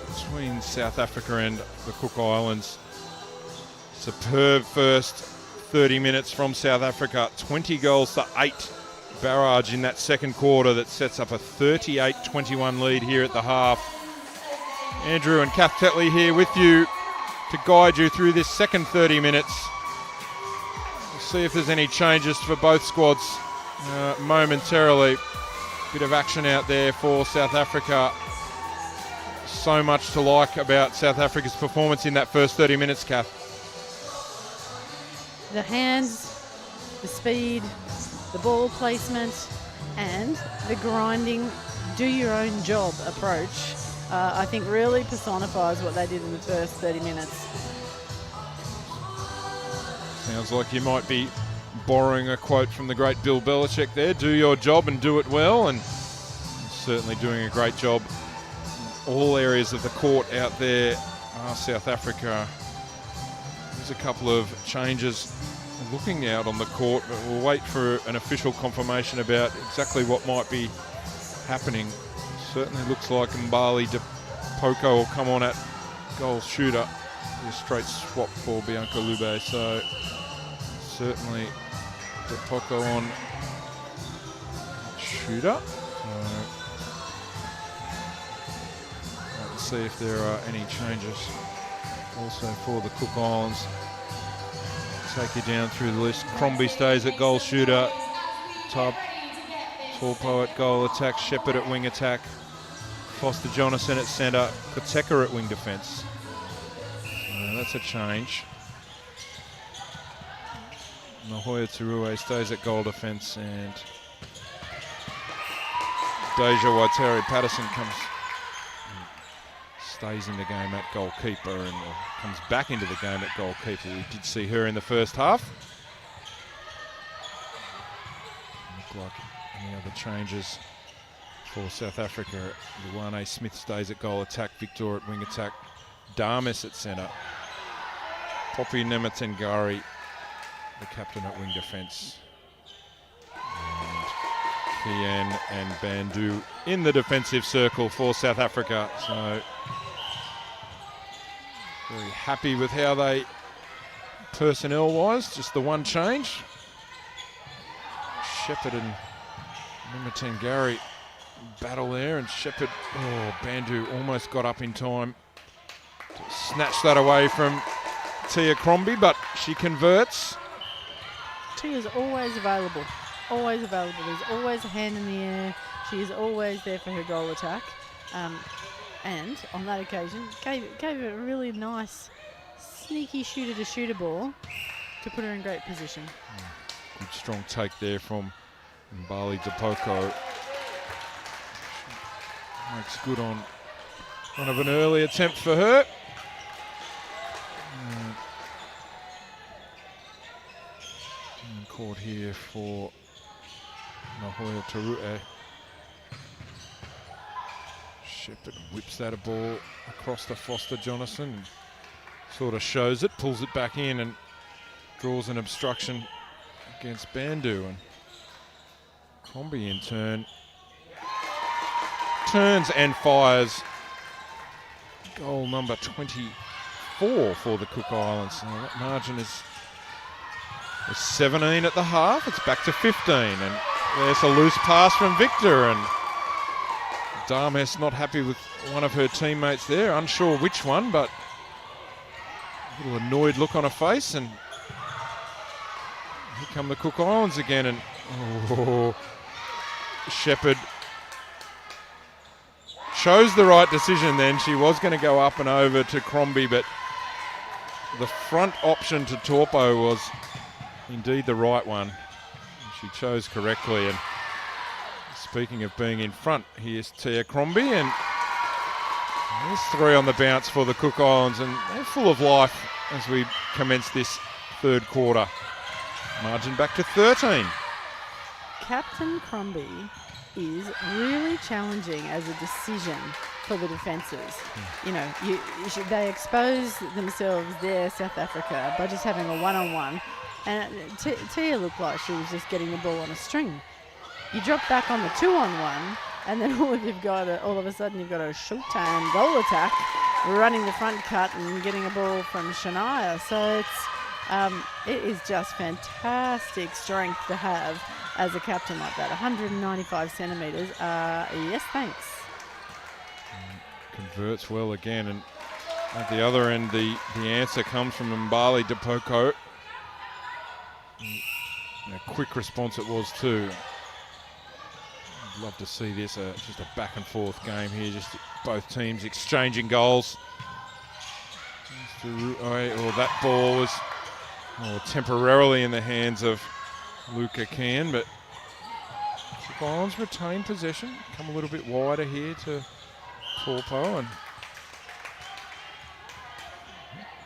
between South Africa and the Cook Islands. Superb first 30 minutes from South Africa, 20 goals to 8 barrage in that second quarter that sets up a 38-21 lead here at the half. Andrew and Kath Tetley here with you to guide you through this second 30 minutes. We'll see if there's any changes for both squads momentarily. Bit of action out there for South Africa. So much to like about South Africa's performance in that first 30 minutes, Kath. The hands, the speed, the ball placement, and the grinding, do your own job approach, I think really personifies what they did in the first 30 minutes. Sounds like you might be borrowing a quote from the great Bill Belichick there. Do your job and do it well, and certainly doing a great job in all areas of the court out there. South Africa, there's a couple of changes looking out on the court, but we'll wait for an official confirmation about exactly what might be happening. Certainly looks like Mbali Depoko will come on at goal shooter. A straight swap for Bianca Lube, so certainly Depoko on shooter. Let's see if there are any changes also for the Cook Islands. Take you down through the list. Crombie stays at goal shooter. Taupo at goal attack. Shepherd at wing attack. Foster Jonathan at centre. Koteka at wing defence. That's a change. Nahoya Turue stays at goal defence, and Deja Waiteri Patterson stays in the game at goalkeeper and comes back into the game at goalkeeper. We did see her in the first half. Look like any other changes for South Africa. Luane Smith stays at goal attack, Victor at wing attack, Damis at centre, Poppy Nematengari, the captain at wing defence, and Kian and Bandu in the defensive circle for South Africa. So very happy with how they personnel-wise, just the one change. Shepherd and Nematengari battle there, and Shepherd, Bandu almost got up in time to snatch that away from Tia Crombie, but she converts. Tia's always available. Always available. There's always a hand in the air. She is always there for her goal attack. And on that occasion, gave her a really nice, sneaky shooter-to-shooter ball to put her in great position. Good strong take there from Mbali Depoko. Makes good on one of an early attempt for her. Caught here for Nahoya Turue. Shepherd whips that a ball across to Foster Jonathan. Sort of shows it, pulls it back in and draws an obstruction against Bandu. And Crombie in turn turns and fires goal number 24 for the Cook Islands. Now that margin is 17 at the half. It's back to 15, and there's a loose pass from Victor, and Dames not happy with one of her teammates there, unsure which one, but a little annoyed look on her face, and here come the Cook Islands again, and Shepherd chose the right decision then. She was going to go up and over to Crombie, but the front option to Taupo was indeed the right one. She chose correctly, and speaking of being in front, here's Tia Crombie, and there's 3 on the bounce for the Cook Islands, and they're full of life as we commence this third quarter. Margin back to 13. Captain Crombie is really challenging as a decision for the defences. You know, they expose themselves there, South Africa, by just having a one-on-one. And Tia looked like she was just getting the ball on a string. You drop back on the 2-on-1, and then all of a sudden you've got a Showtime goal attack, running the front cut and getting a ball from Shania. So it is just fantastic strength to have as a captain like that. 195 centimetres. Yes, thanks. Converts well again, and at the other end, the answer comes from Mbali Depoko. And a quick response it was too. I'd love to see this, just a back and forth game here, just both teams exchanging goals. That ball was temporarily in the hands of Luca Can, but Cook Islands retain possession, come a little bit wider here to Taupo, and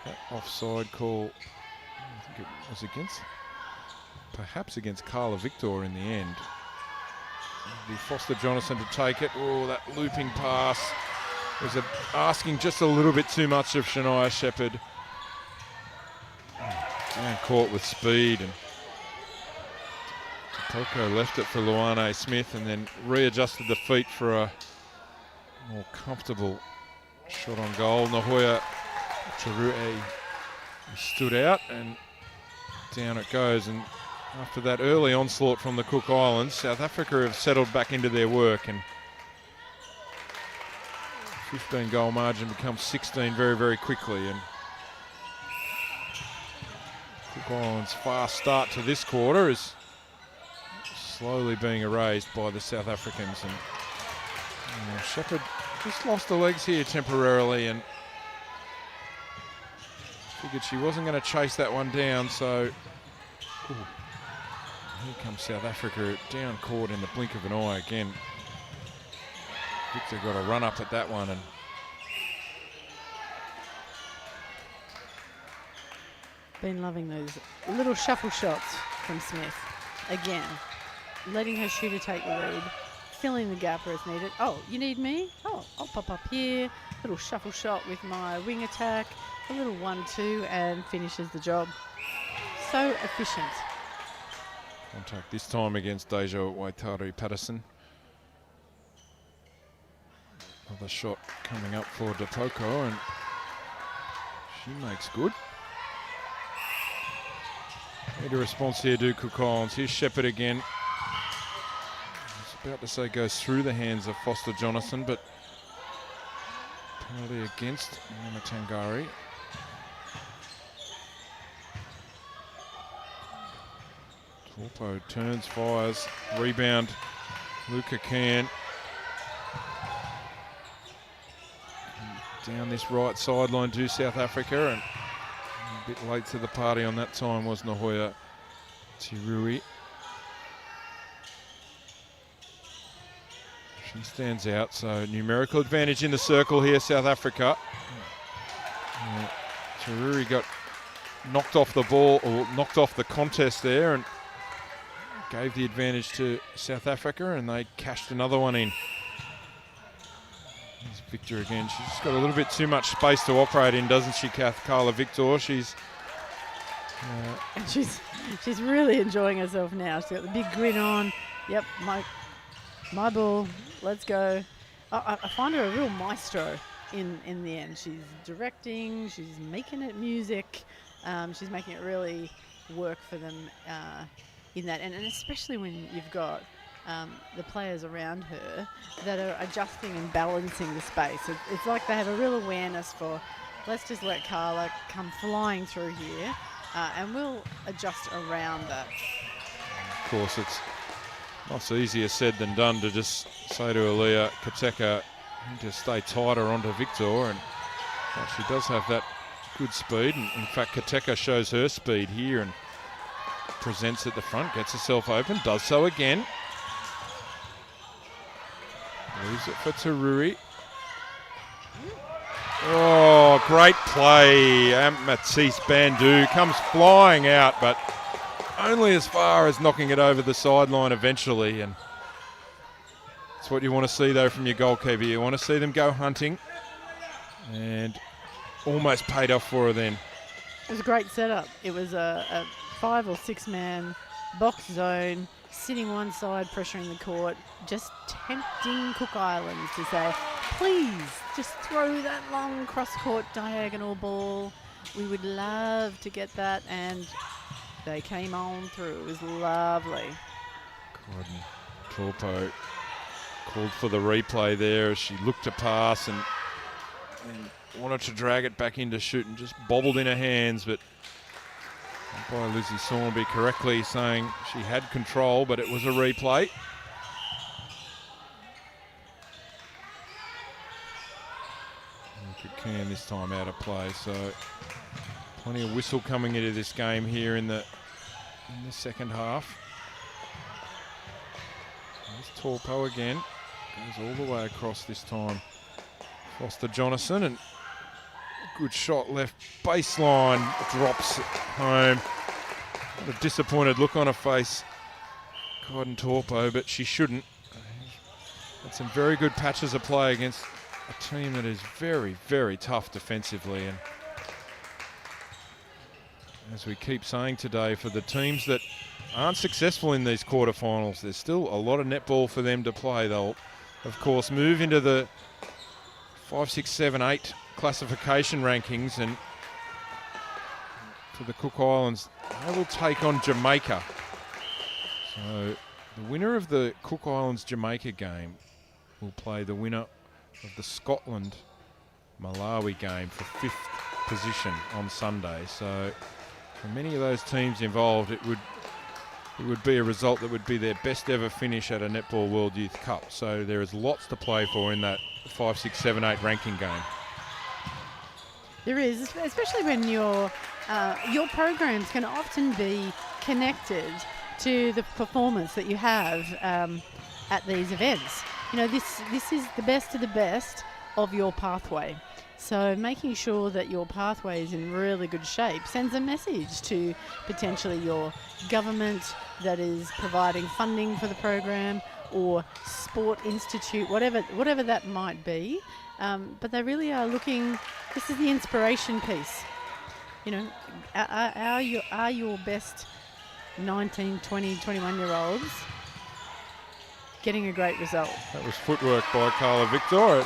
that offside call, I think it was perhaps against Carla Victor in the end. It'll be Foster Jonathan to take it. Oh, that looping pass was asking just a little bit too much of Shania Shepherd. And caught with speed, and Toko left it for Luane Smith and then readjusted the feet for a more comfortable shot on goal. Nahoya Tarue stood out and down it goes. And after that early onslaught from the Cook Islands, South Africa have settled back into their work, and 15 goal margin becomes 16 very, very quickly. And Cook Islands' fast start to this quarter is slowly being erased by the South Africans. And Shepherd just lost the legs here temporarily and figured she wasn't going to chase that one down. So here comes South Africa down court in the blink of an eye again. Victor got a run up at that one, and been loving those little shuffle shots from Smith. Again, letting her shooter take the lead, filling the gap where it's needed. Oh, you need me? Oh, I'll pop up here. Little shuffle shot with my wing attack. A little 1-2 and finishes the job. So efficient. Contact this time against Deja Waitari Patterson. Another shot coming up for Depoko, and she makes good. Need a response here, do Cook Islands. Here's Shepherd again. I was about to say goes through the hands of Foster Jonathan, but penalty against Nama Tangari. Taupo turns, fires, rebound. Luca Can. Down this right sideline to South Africa, and a bit late to the party on that time was Nahoya Tirui. She stands out, so numerical advantage in the circle here, South Africa. Tirui got knocked off the ball, or knocked off the contest there, and gave the advantage to South Africa, and they cashed another one in. Here's Victor again. She's just got a little bit too much space to operate in, doesn't she, Carla Victor? She's and she's really enjoying herself now. She's got the big grin on. Yep, my ball. Let's go. I find her a real maestro in the end. She's directing. She's making it music. She's making it really work for them in that, and especially when you've got the players around her that are adjusting and balancing the space. It's like they have a real awareness for, let's just let Carla come flying through here, and we'll adjust around that. Of course, it's much easier said than done to just say to Aaliyah Kateka to stay tighter onto Victor, and she does have that good speed. And in fact, Kateka shows her speed here and presents at the front, gets herself open, does so again. Leaves it for Tarui. Oh, great play. Matisse Bandu comes flying out, but only as far as knocking it over the sideline eventually. And that's what you want to see, though, from your goalkeeper. You want to see them go hunting, and almost paid off for her then. It was a great setup. It was a 5 or 6 man box zone, sitting one side, pressuring the court, just tempting Cook Islands to say, please, just throw that long cross-court diagonal ball. We would love to get that, and they came on through. It was lovely. Gordon Torpo called for the replay there as she looked to pass and wanted to drag it back into shoot and just bobbled in her hands, but by Lizzie Sornby correctly saying she had control, but it was a replay. Can this time out of play, so plenty of whistle coming into this game here in the second half. There's Torpo again, goes all the way across this time. Foster Jonathan, and good shot left baseline, drops home. What a disappointed look on her face, Gordon Torpo, but she shouldn't. Had some very good patches of play against a team that is very, very tough defensively. And as we keep saying today, for the teams that aren't successful in these quarterfinals, there's still a lot of netball for them to play. They'll, of course, move into the 5, 6, 7, 8 classification rankings, and to the Cook Islands, they will take on Jamaica. So the winner of the Cook Islands-Jamaica game will play the winner of the Scotland-Malawi game for 5th position on Sunday. So for many of those teams involved, it would be a result that would be their best ever finish at a Netball World Youth Cup. So there is lots to play for in that 5, 6, 7, 8 ranking game. There is, especially when your programs can often be connected to the performance that you have at these events. You know, this is the best of the best of your pathway. So making sure that your pathway is in really good shape sends a message to potentially your government that is providing funding for the program, or sport institute, whatever that might be. But they really are looking, this is the inspiration piece. You know, are your best 19, 20, 21-year-olds getting a great result? That was footwork by Carla Victor.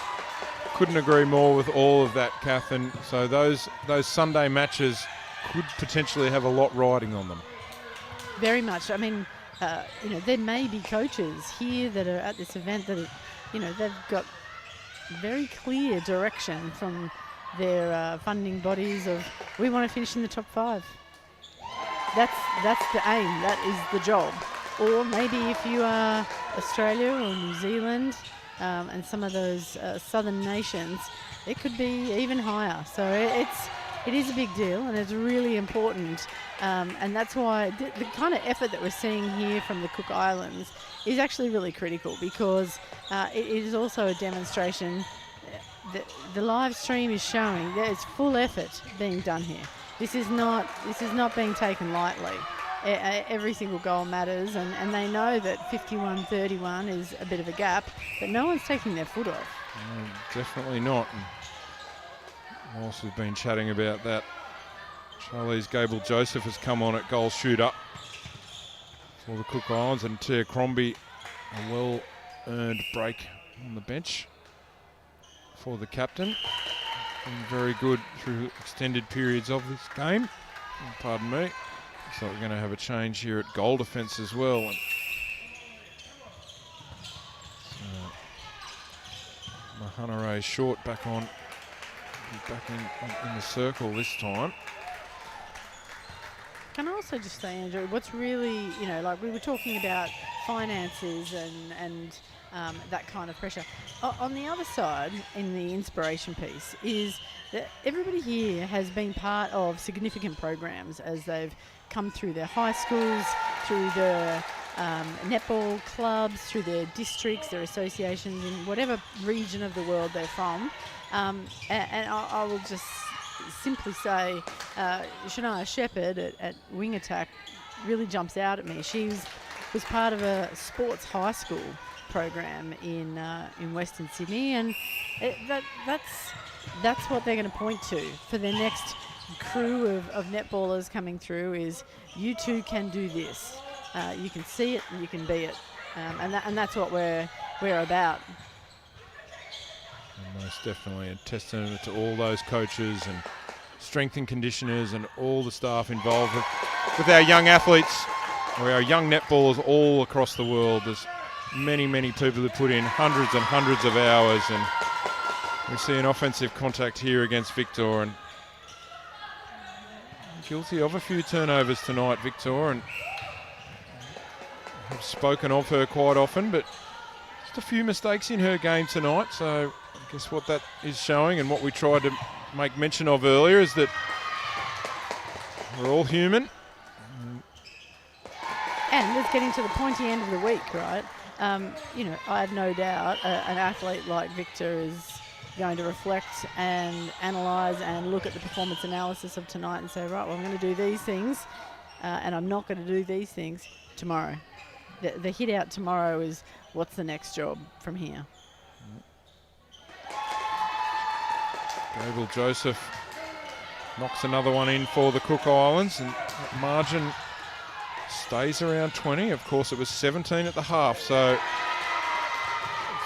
Couldn't agree more with all of that, Kath. And so those Sunday matches could potentially have a lot riding on them. Very much. I mean, you know, there may be coaches here that are at this event that, you know, they've got very clear direction from their funding bodies of, we want to finish in the top 5. That's the aim. That is the job. Or maybe if you are Australia or New Zealand and some of those southern nations, it could be even higher. So it is a big deal, and it's really important. And that's why the kind of effort that we're seeing here from the Cook Islands is actually really critical, because it is also a demonstration that the live stream is showing there's full effort being done here. This is not being taken lightly. Every single goal matters, and they know that 51-31 is a bit of a gap, but no one's taking their foot off. Definitely not. And whilst we've been chatting about that, Charlize Gable-Joseph has come on at goal shooter for the Cook Islands, and Tia Crombie, a well-earned break on the bench for the captain. Been very good through extended periods of this game. Pardon me. So we're going to have a change here at goal defence as well. And so Mahana Short back on, back in the circle this time. Can I also just say, Andrew, what's really, you know, like we were talking about finances and that kind of pressure. On the other side, in the inspiration piece, is that everybody here has been part of significant programs as they've come through their high schools, through their netball clubs, through their districts, their associations, in whatever region of the world they're from. And I will just simply say Shania Shepherd at Wing Attack really jumps out at me. She was part of a sports high school program in Western Sydney, and that's what they're going to point to for their next crew of netballers coming through is you too can do this. You can see it and you can be it. And that's what we're about. And most definitely a testament to all those coaches and strength and conditioners and all the staff involved with our young athletes, or our young netballers all across the world. There's many, many people who put in hundreds and hundreds of hours, and we see an offensive contact here against Victor, and guilty of a few turnovers tonight, Victor, and I've spoken of her quite often, but just a few mistakes in her game tonight. So I guess what that is showing, and what we tried to make mention of earlier, is that we're all human. And it's getting to the pointy end of the week, right? You know, I have no doubt an athlete like Victor is going to reflect and analyse and look at the performance analysis of tonight and say, right, well, I'm going to do these things and I'm not going to do these things tomorrow. The hit out tomorrow is what's the next job from here. Gabriel Joseph knocks another one in for the Cook Islands, and that margin stays around 20. Of course, it was 17 at the half, so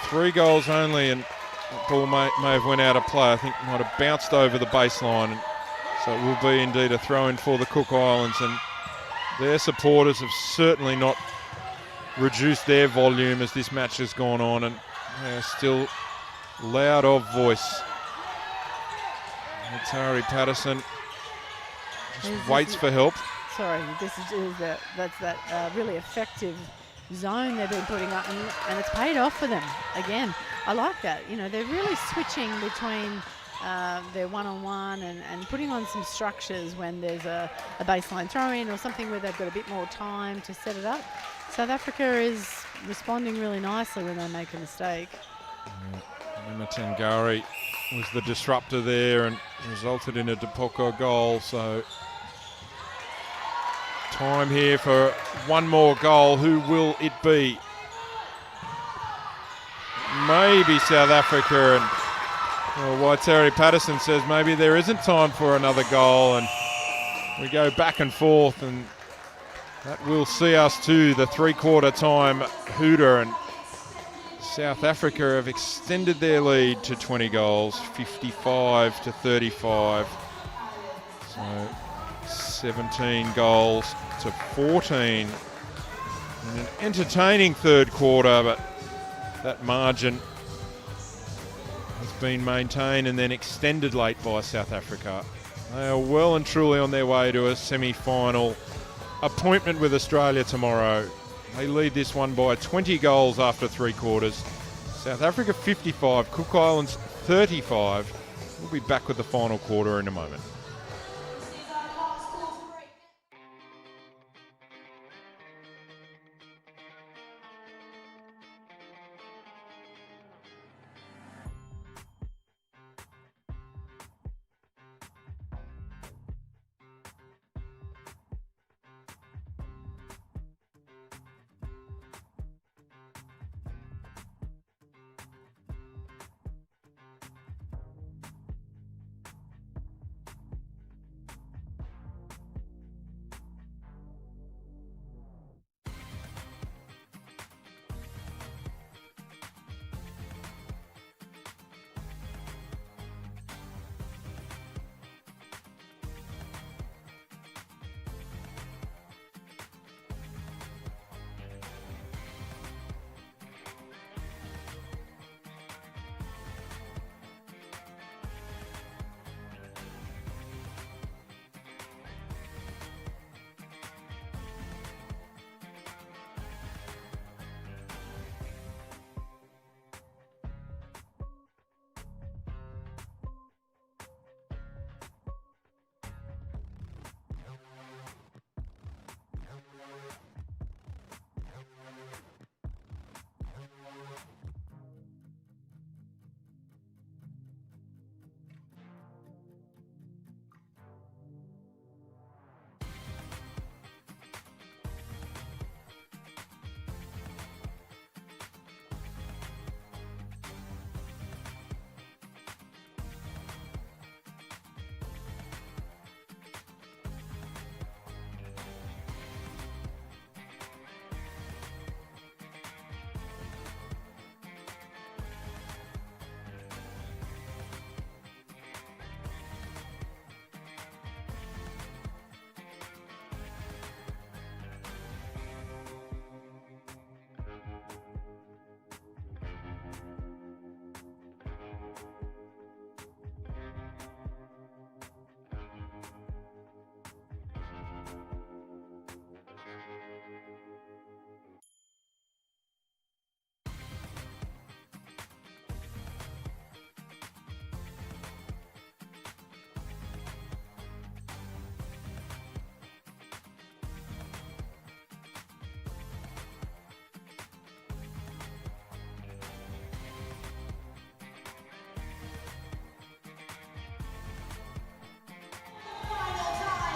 3 goals only, and that ball may have went out of play. I think might have bounced over the baseline, and so it will be indeed a throw-in for the Cook Islands, and their supporters have certainly not reduced their volume as this match has gone on, and they are still loud of voice. Atari Patterson just waits for help. Sorry, that's that really effective zone they've been putting up, and it's paid off for them again. I like that. You know, they're really switching between their one-on-one and putting on some structures when there's a baseline throw-in or something where they've got a bit more time to set it up. South Africa is responding really nicely when they make a mistake. Emma Tangari was the disruptor there and resulted in a Depoko goal, so time here for one more goal. Who will it be? Maybe South Africa, and well, Waiteri Patterson says maybe there isn't time for another goal, and we go back and forth, and that will see us to the 3/4 time hooter, and South Africa have extended their lead to 20 goals, 55-35. So 17 goals to 14 in an entertaining 3rd quarter, but that margin has been maintained and then extended late by South Africa. They are well and truly on their way to a semi-final appointment with Australia tomorrow. They lead this one by 20 goals after 3 quarters. South Africa 55, Cook Islands 35. We'll be back with the final quarter in a moment.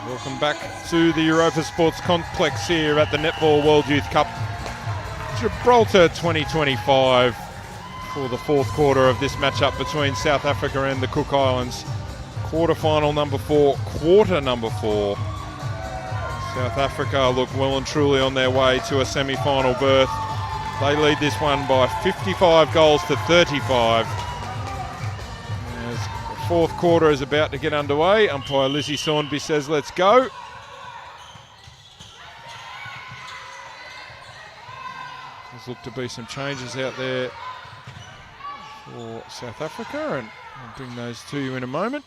Welcome back to the Europa Sports Complex here at the Netball World Youth Cup, Gibraltar 2025, for the fourth quarter of this matchup between South Africa and the Cook Islands. Quarter-final number 4, quarter number 4. South Africa look well and truly on their way to a semi-final berth. They lead this one by 55 goals to 35. As the fourth quarter is about to get underway, umpire Lizzie Saundby says, let's go. There's look to be some changes out there for South Africa, and I'll bring those to you in a moment.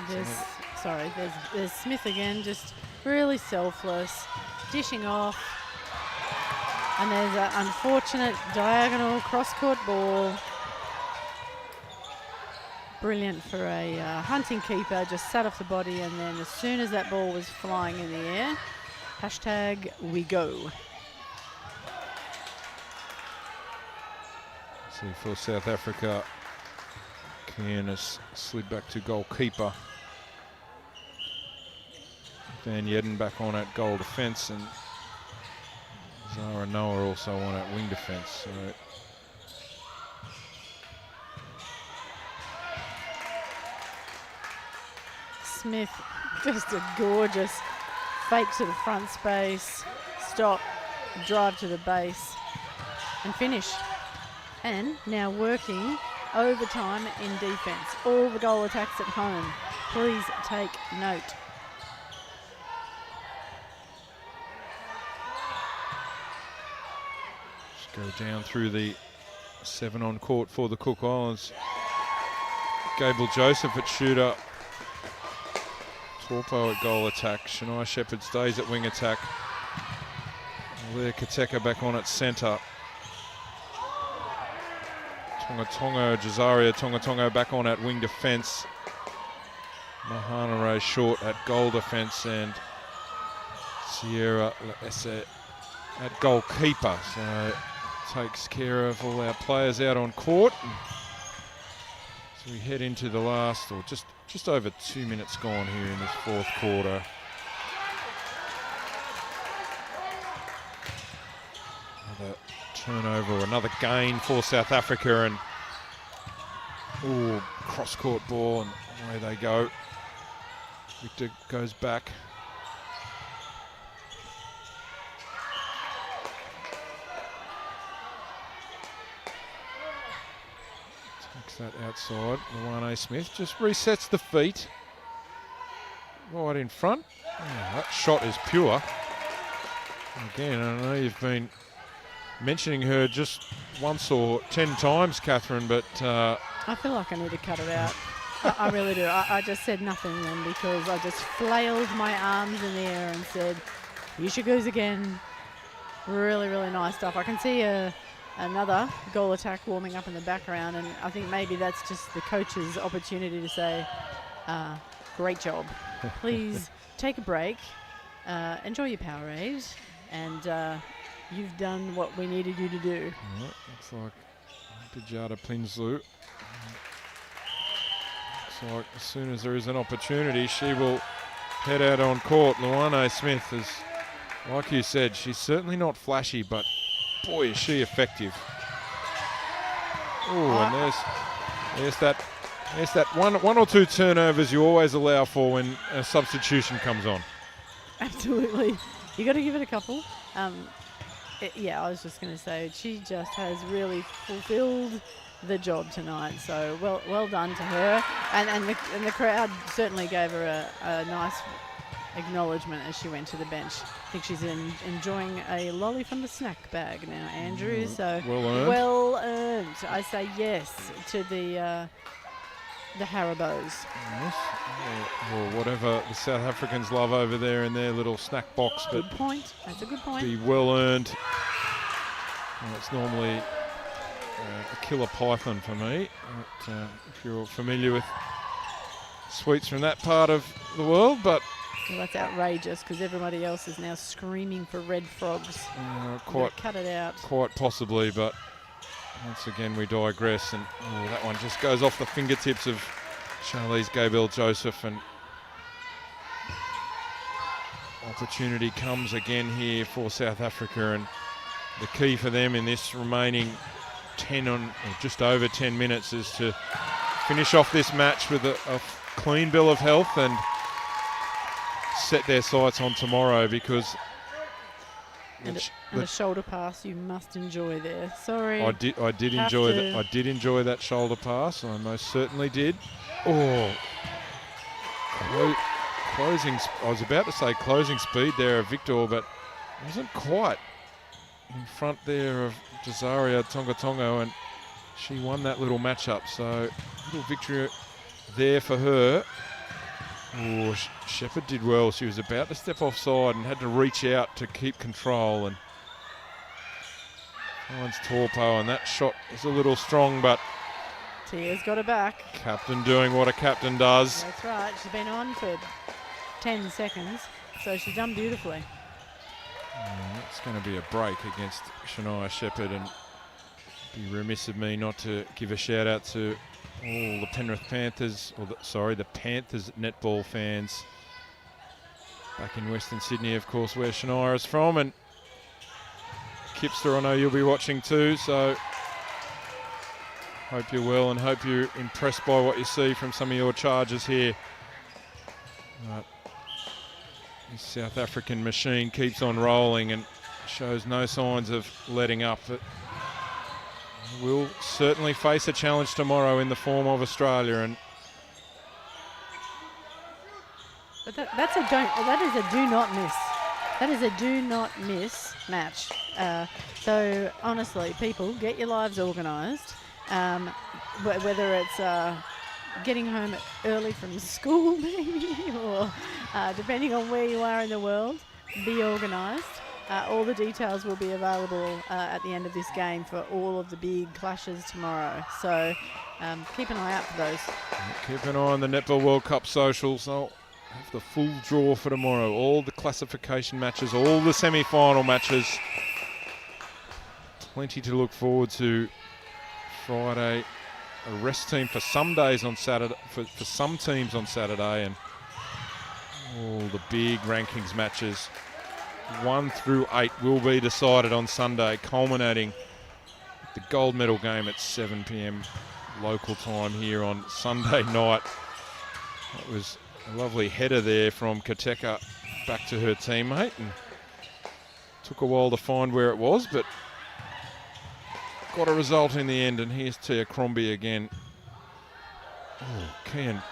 There's Smith again, just really selfless, dishing off. And there's an unfortunate diagonal cross-court ball. Brilliant for a hunting keeper, just sat off the body, and then as soon as that ball was flying in the air, hashtag we go. See, for South Africa, Kianis slid back to goalkeeper. Van Yedden back on at goal defence, and Zara Noah also on at wing defence. So Smith, just a gorgeous fake to the front space, stop, drive to the base, and finish. And now working overtime in defence. All the goal attacks at home. Please take note. just go down through the 7 on court for the Cook Islands. Gable Joseph at shooter. Torpo at goal attack. Shania Shepherd stays at wing attack. Leah Kateka back on at centre. Jazaria Tonga back on at wing defence. Mahana Ray short at goal defence, and Sierra Leese at goalkeeper. So takes care of all our players out on court. So we head into the last, or just over 2 minutes gone here in this fourth quarter. Another turnover, another gain for South Africa, and cross-court ball, and away they go. Victor goes back. Takes that outside. Luane Smith just resets the feet. Right in front. Oh, that shot is pure. Again, I know you've been mentioning her just once or 10 times, Catherine, but I feel like I need to cut it out. I really do. I just said nothing then, because I just flailed my arms in the air and said, "Here she goes again." Really, really nice stuff. I can see another goal attack warming up in the background, and I think maybe that's just the coach's opportunity to say, "Great job. Please take a break, enjoy your Powerade, and you've done what we needed you to do." Looks like Bijata Plinsloo. Looks like as soon as there is an opportunity, she will head out on court. Luane Smith is, like you said, she's certainly not flashy, but boy, is she effective. Oh, and there's that one or two turnovers you always allow for when a substitution comes on. Absolutely. You got to give it a couple. Yeah, I was just going to say, she just has really fulfilled the job tonight. So well done to her, and the crowd certainly gave her a nice acknowledgement as she went to the bench. I think she's enjoying a lolly from the snack bag now, Andrew. So well earned. I say yes to the Haribos. Yes. Or whatever the South Africans love over there in their little snack box. Good point. That's a good point. Be well earned. Well, it's normally a killer python for me. But, if you're familiar with sweets from that part of the world, but Well, that's outrageous because everybody else is now screaming for red frogs. Cut it out. Quite possibly, but once again we digress, and that one just goes off the fingertips of Charlize Gabriel-Joseph, and opportunity comes again here for South Africa, and the key for them in this remaining 10 or just over 10 minutes is to finish off this match with a clean bill of health and set their sights on tomorrow, because and a shoulder pass you must enjoy there. Sorry. I did enjoy that. I did enjoy that shoulder pass. I most certainly did. Oh, closing. I was about to say closing speed there of Victor, but wasn't quite in front there of Desaria Tonga, and she won that little matchup. So little victory there for her. Oh, Shepherd did well. She was about to step offside and had to reach out to keep control, and finds Torpo, and that shot is a little strong, but Tia's got her back. Captain doing what a captain does. That's right. She's been on for 10 seconds, so she's done beautifully. It's going to be a break against Shania Shepherd, and be remiss of me not to give a shout out to all the Penrith Panthers, the Panthers netball fans back in Western Sydney, of course, where Shania is from, and Kipster, I know you'll be watching too, so hope you're well and hope you're impressed by what you see from some of your charges here. This South African machine keeps on rolling and shows no signs of letting up. But we'll certainly face a challenge tomorrow in the form of Australia, and but that is a do not miss. That is a do not miss match. So honestly, people, get your lives organised. Whether it's getting home early from school, maybe, or depending on where you are in the world, be organised. All the details will be available at the end of this game for all of the big clashes tomorrow. So keep an eye out for those. Keep an eye on the Netball World Cup socials. I'll have the full draw for tomorrow. All the classification matches, all the semi-final matches. Plenty to look forward to. Friday, a rest team for some days on Saturday, for some teams on Saturday, and all the big rankings matches 1 through 8 will be decided on Sunday, culminating with the gold medal game at 7 p.m. local time here on Sunday night. It was a lovely header there from Kateka back to her teammate, and took a while to find where it was, but got a result in the end. And here's Tia Crombie again. Oh, Kian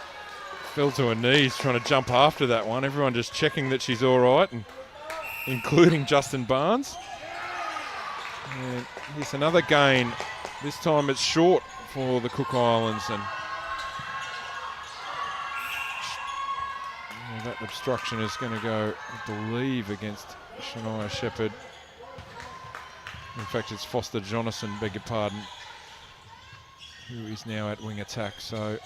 fell to her knees trying to jump after that one. Everyone just checking that she's all right, and including Justin Barnes. And here's another gain. This time it's short for the Cook Islands, and that obstruction is going to go, I believe, against Shania Shepherd. In fact, it's Foster Jonathan, beg your pardon, who is now at wing attack. So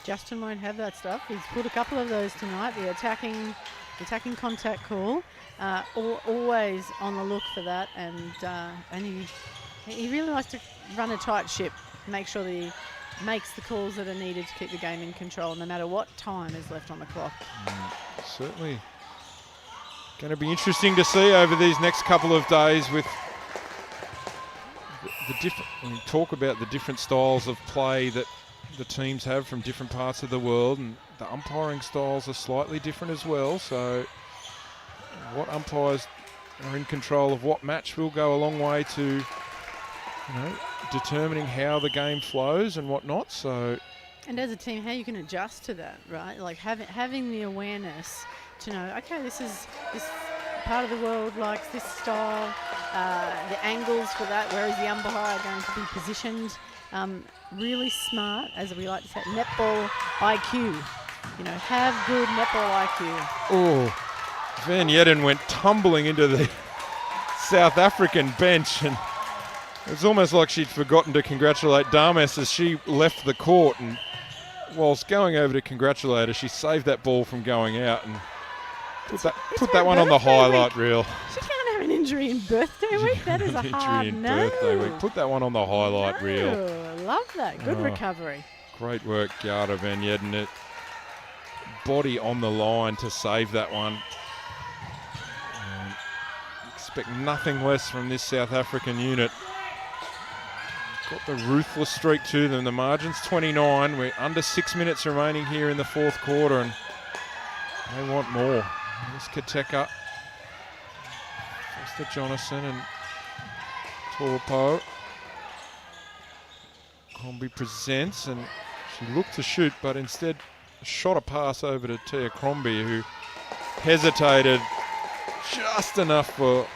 Justin won't have that stuff. He's put a couple of those tonight. The attacking contact call, always on the look for that, and he really likes to run a tight ship, make sure that he makes the calls that are needed to keep the game in control, no matter what time is left on the clock. Certainly going to be interesting to see over these next couple of days with the different. When we talk about the different styles of play that the teams have from different parts of the world, and the umpiring styles are slightly different as well. So what umpires are in control of what match will go a long way to, determining how the game flows and whatnot. So, and as a team, how you can adjust to that, right? Like having the awareness to know, okay, this part of the world likes this style, the angles for that, where is the umpire going to be positioned? Really smart, as we like to say, netball IQ. Have good netball IQ. Oh, Van Yedden went tumbling into the South African bench, and it was almost like she'd forgotten to congratulate Dames as she left the court, and whilst going over to congratulate her, she saved that ball from going out and put that one on the highlight reel. She can't have an injury in birthday week. That is a hard no. Birthday week. Put that one on the highlight reel. Love that. Good recovery. Great work, Garda van Jedden. Body on the line to save that one. Expect nothing less from this South African unit. Got the ruthless streak to them. The margin's 29. We're under 6 minutes remaining here in the fourth quarter, and they want more. This Kateka, Foster Jonathan and Torpo. Combi presents, and she looked to shoot, but instead shot a pass over to Tia Crombie, who hesitated just enough for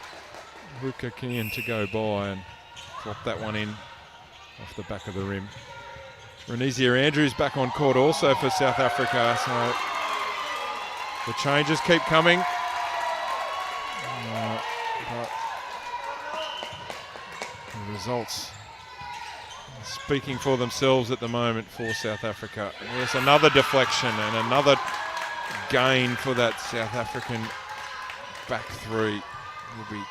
Luka Kian to go by and drop that one in off the back of the rim. Renizia Andrews back on court also for South Africa, so the changes keep coming. But the results speaking for themselves at the moment for South Africa. There's another deflection and another gain for that South African back three. Will be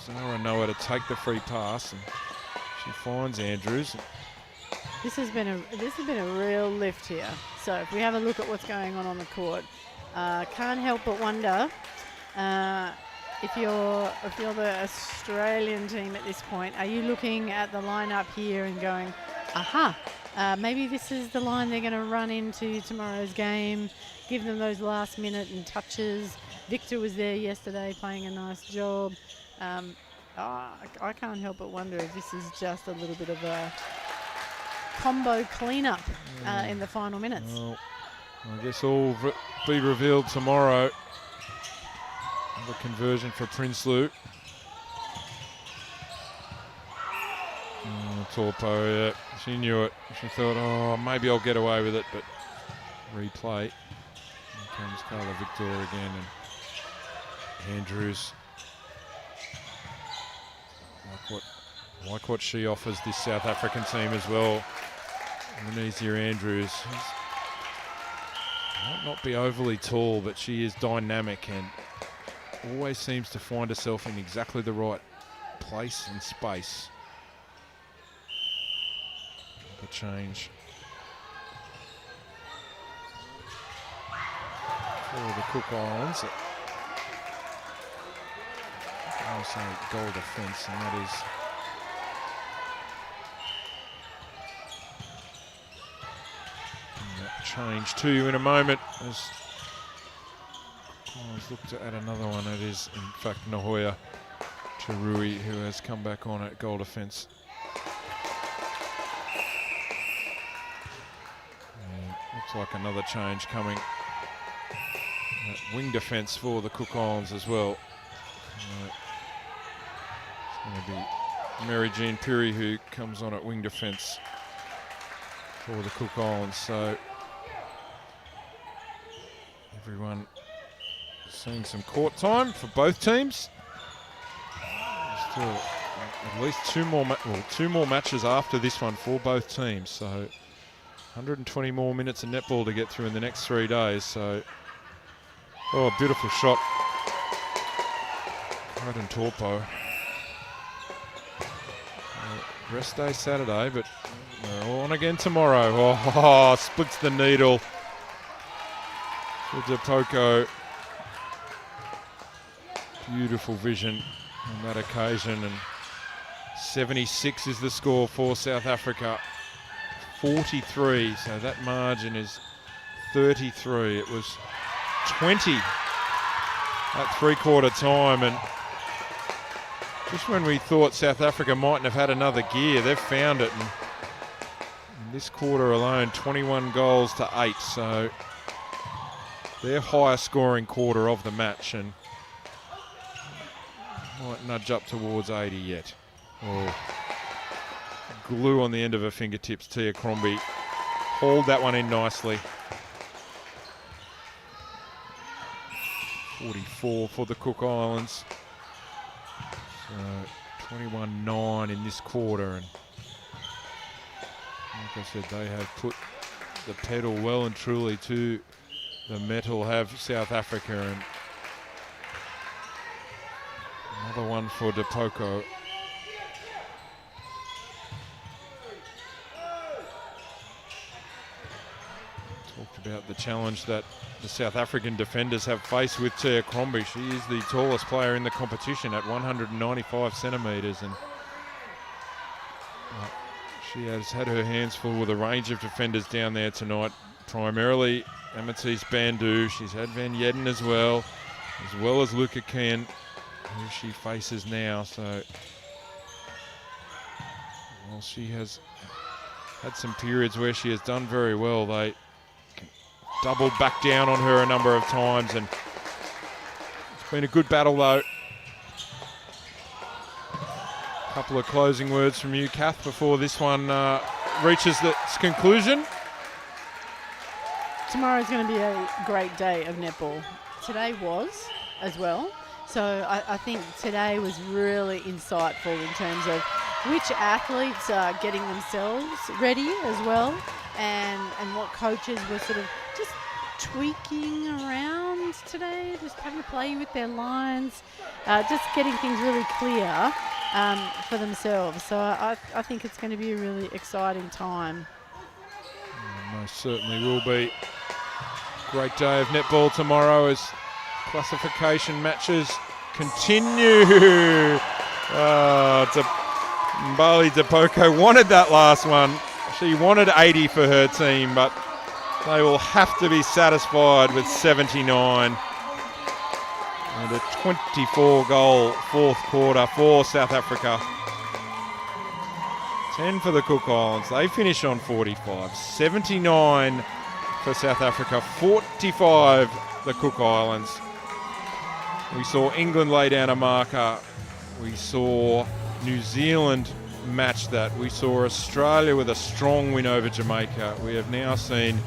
Zara Noah to take the free pass, and she finds Andrews. This has been a real lift here. So if we have a look at what's going on the court, can't help but wonder if you're the Australian team at this point, are you looking at the lineup here and going, aha, maybe this is the line they're going to run into tomorrow's game, give them those last minute and touches. Victor was there yesterday playing a nice job. I can't help but wonder if this is just a little bit of a combo cleanup in the final minutes. Well, I guess all be revealed tomorrow. The conversion for Prinsloo. Torpo, yeah, she knew it. She thought, oh, maybe I'll get away with it, but replay. Here comes Carla Victor again, and Andrews. Like what she offers this South African team as well. Renizia Andrews might not be overly tall, but she is dynamic and always seems to find herself in exactly the right place and space. The change for the Cook Islands. I say goal defence, and that is change to you in a moment. As I've looked at another one. It is, in fact, Nahoya Tarui, who has come back on at goal defence. Looks like another change coming. Wing defence for the Cook Islands as well. It's going to be Mary Jean Piri who comes on at wing defence for the Cook Islands. So everyone seeing some court time for both teams. Still at least two more matches after this one for both teams. So 120 more minutes of netball to get through in the next 3 days. So, oh, beautiful shot. Right in Torpo. Rest day Saturday, but they're on again tomorrow. Oh, splits the needle for DePoco. Beautiful vision on that occasion, and 76 is the score for South Africa. 43, so that margin is 33. It was 20 at three-quarter time, and just when we thought South Africa mightn't have had another gear, they've found it. And in this quarter alone, 21 goals to 8, so their highest scoring quarter of the match, and might nudge up towards 80 yet. Oh. Glue on the end of her fingertips. Tia Crombie hauled that one in nicely. 44 for the Cook Islands. So 21-9 in this quarter, and like I said, they have put the pedal well and truly to the metal have South Africa, and another one for De Poco. Talked about the challenge that the South African defenders have faced with Tia Crombie. She is the tallest player in the competition at 195 centimetres, and she has had her hands full with a range of defenders down there tonight, primarily Amethyst Bandu. She's had Van Yedden as well as Luca Ken, who she faces now. So while she has had some periods where she has done very well, they doubled back down on her a number of times, and it's been a good battle though. A couple of closing words from you, Kath, before this one reaches its conclusion. Tomorrow's going to be a great day of netball. Today was as well. So I think today was really insightful in terms of which athletes are getting themselves ready as well, and what coaches were sort of just tweaking around today, just having to play with their lines, just getting things really clear for themselves. So I think it's going to be a really exciting time. Most certainly will be. Great day of netball tomorrow as classification matches continue. Mbali De Poco wanted that last one. She wanted 80 for her team, but they will have to be satisfied with 79. And a 24-goal fourth quarter for South Africa. 10 for the Cook Islands. They finish on 45. 79 for South Africa, 45 the Cook Islands. We saw England lay down a marker. We saw New Zealand match that. We saw Australia with a strong win over Jamaica. We have now seen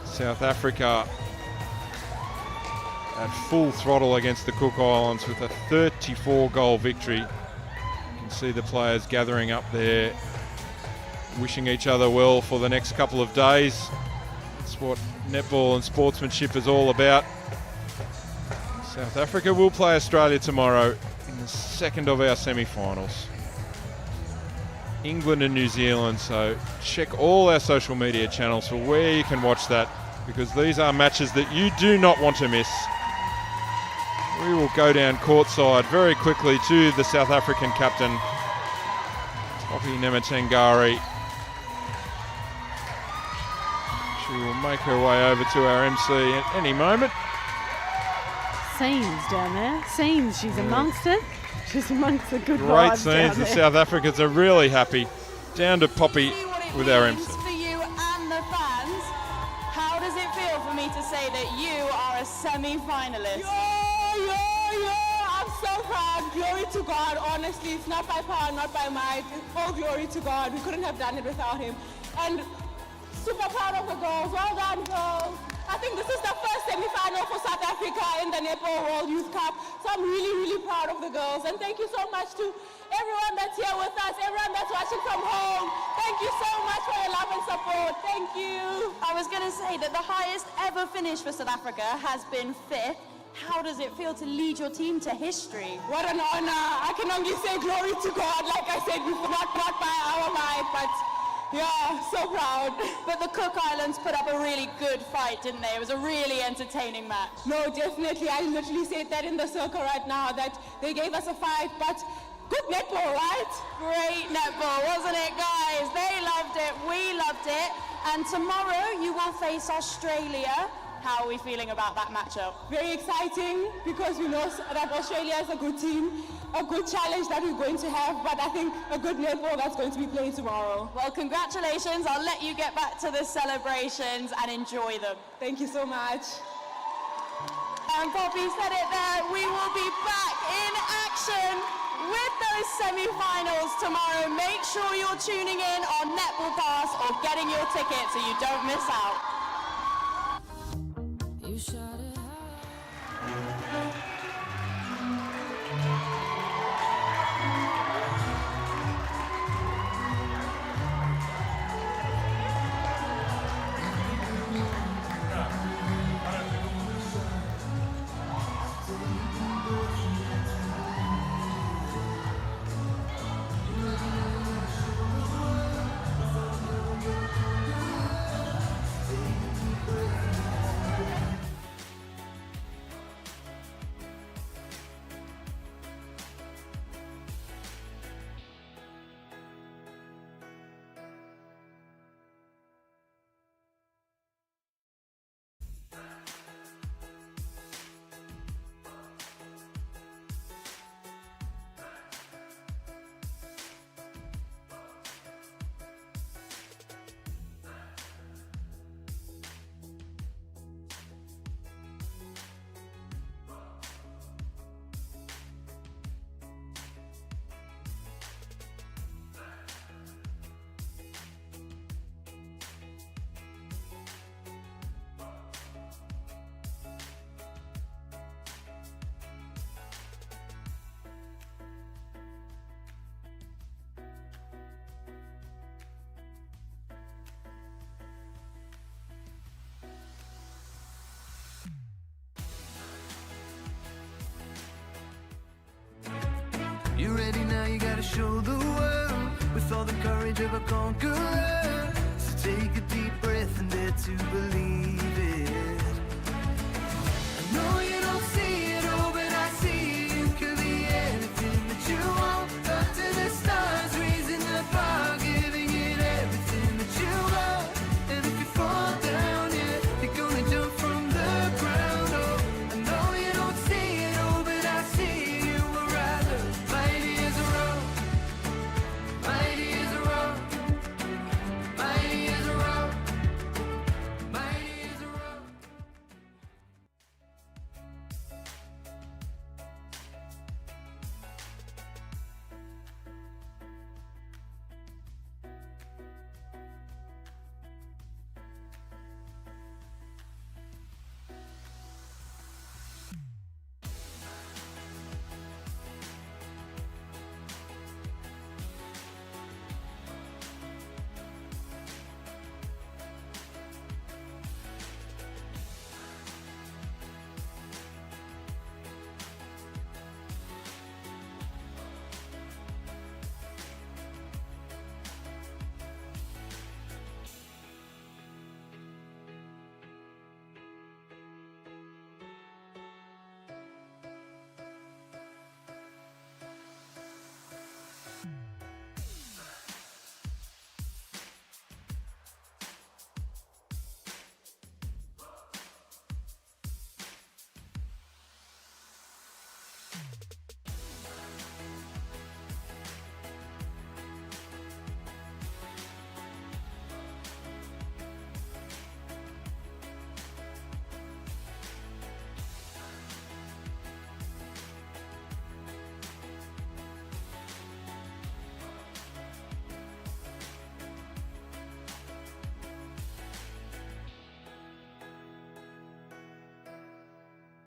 South Africa at full throttle against the Cook Islands with a 34-goal victory. You can see the players gathering up there, wishing each other well for the next couple of days. That's what netball and sportsmanship is all about. South Africa will play Australia tomorrow in the second of our semi-finals. England and New Zealand, so check all our social media channels for where you can watch that, because these are matches that you do not want to miss. We will go down courtside very quickly to the South African captain, Topi Nematengari. She will make her way over to our MC at any moment. Scenes down there. Scenes, she's amongst it. She's amongst the good Great vibes scenes. down The there. South Africans are really happy. Down to Poppy with our MC. For you and the fans, how does it feel for me to say that you are a semi-finalist? I'm so proud. Glory to God. Honestly, it's not by power, not by might. All glory to God. We couldn't have done it without him. And super proud of the girls. Well done, girls. I think this is the first semi-final for South Africa in the Netball World Youth Cup. So I'm really, really proud of the girls. And thank you so much to everyone that's here with us, everyone that's watching from home. Thank you so much for your love and support. Thank you. I was going to say that the highest ever finish for South Africa has been 5th. How does it feel to lead your team to history? What an honor. I can only say glory to God, like I said before, not by our might, but yeah, so proud. But the Cook Islands put up a really good fight, didn't they? It was a really entertaining match. No, definitely. I literally said that in the circle right now, that they gave us a fight, but good netball, right? Great netball, wasn't it, guys? They loved it, we loved it. And tomorrow you will face Australia. How are we feeling about that matchup? Very exciting, because we know that Australia is a good team, a good challenge that we're going to have, but I think a good netball that's going to be playing tomorrow. Well, congratulations. I'll let you get back to the celebrations and enjoy them. Thank you so much. And Poppy said it there, we will be back in action with those semi-finals tomorrow. Make sure you're tuning in on Netball Pass or getting your ticket so you don't miss out. show the world with all the courage of a conqueror. So take a deep breath and dare to believe it. I know you don't see it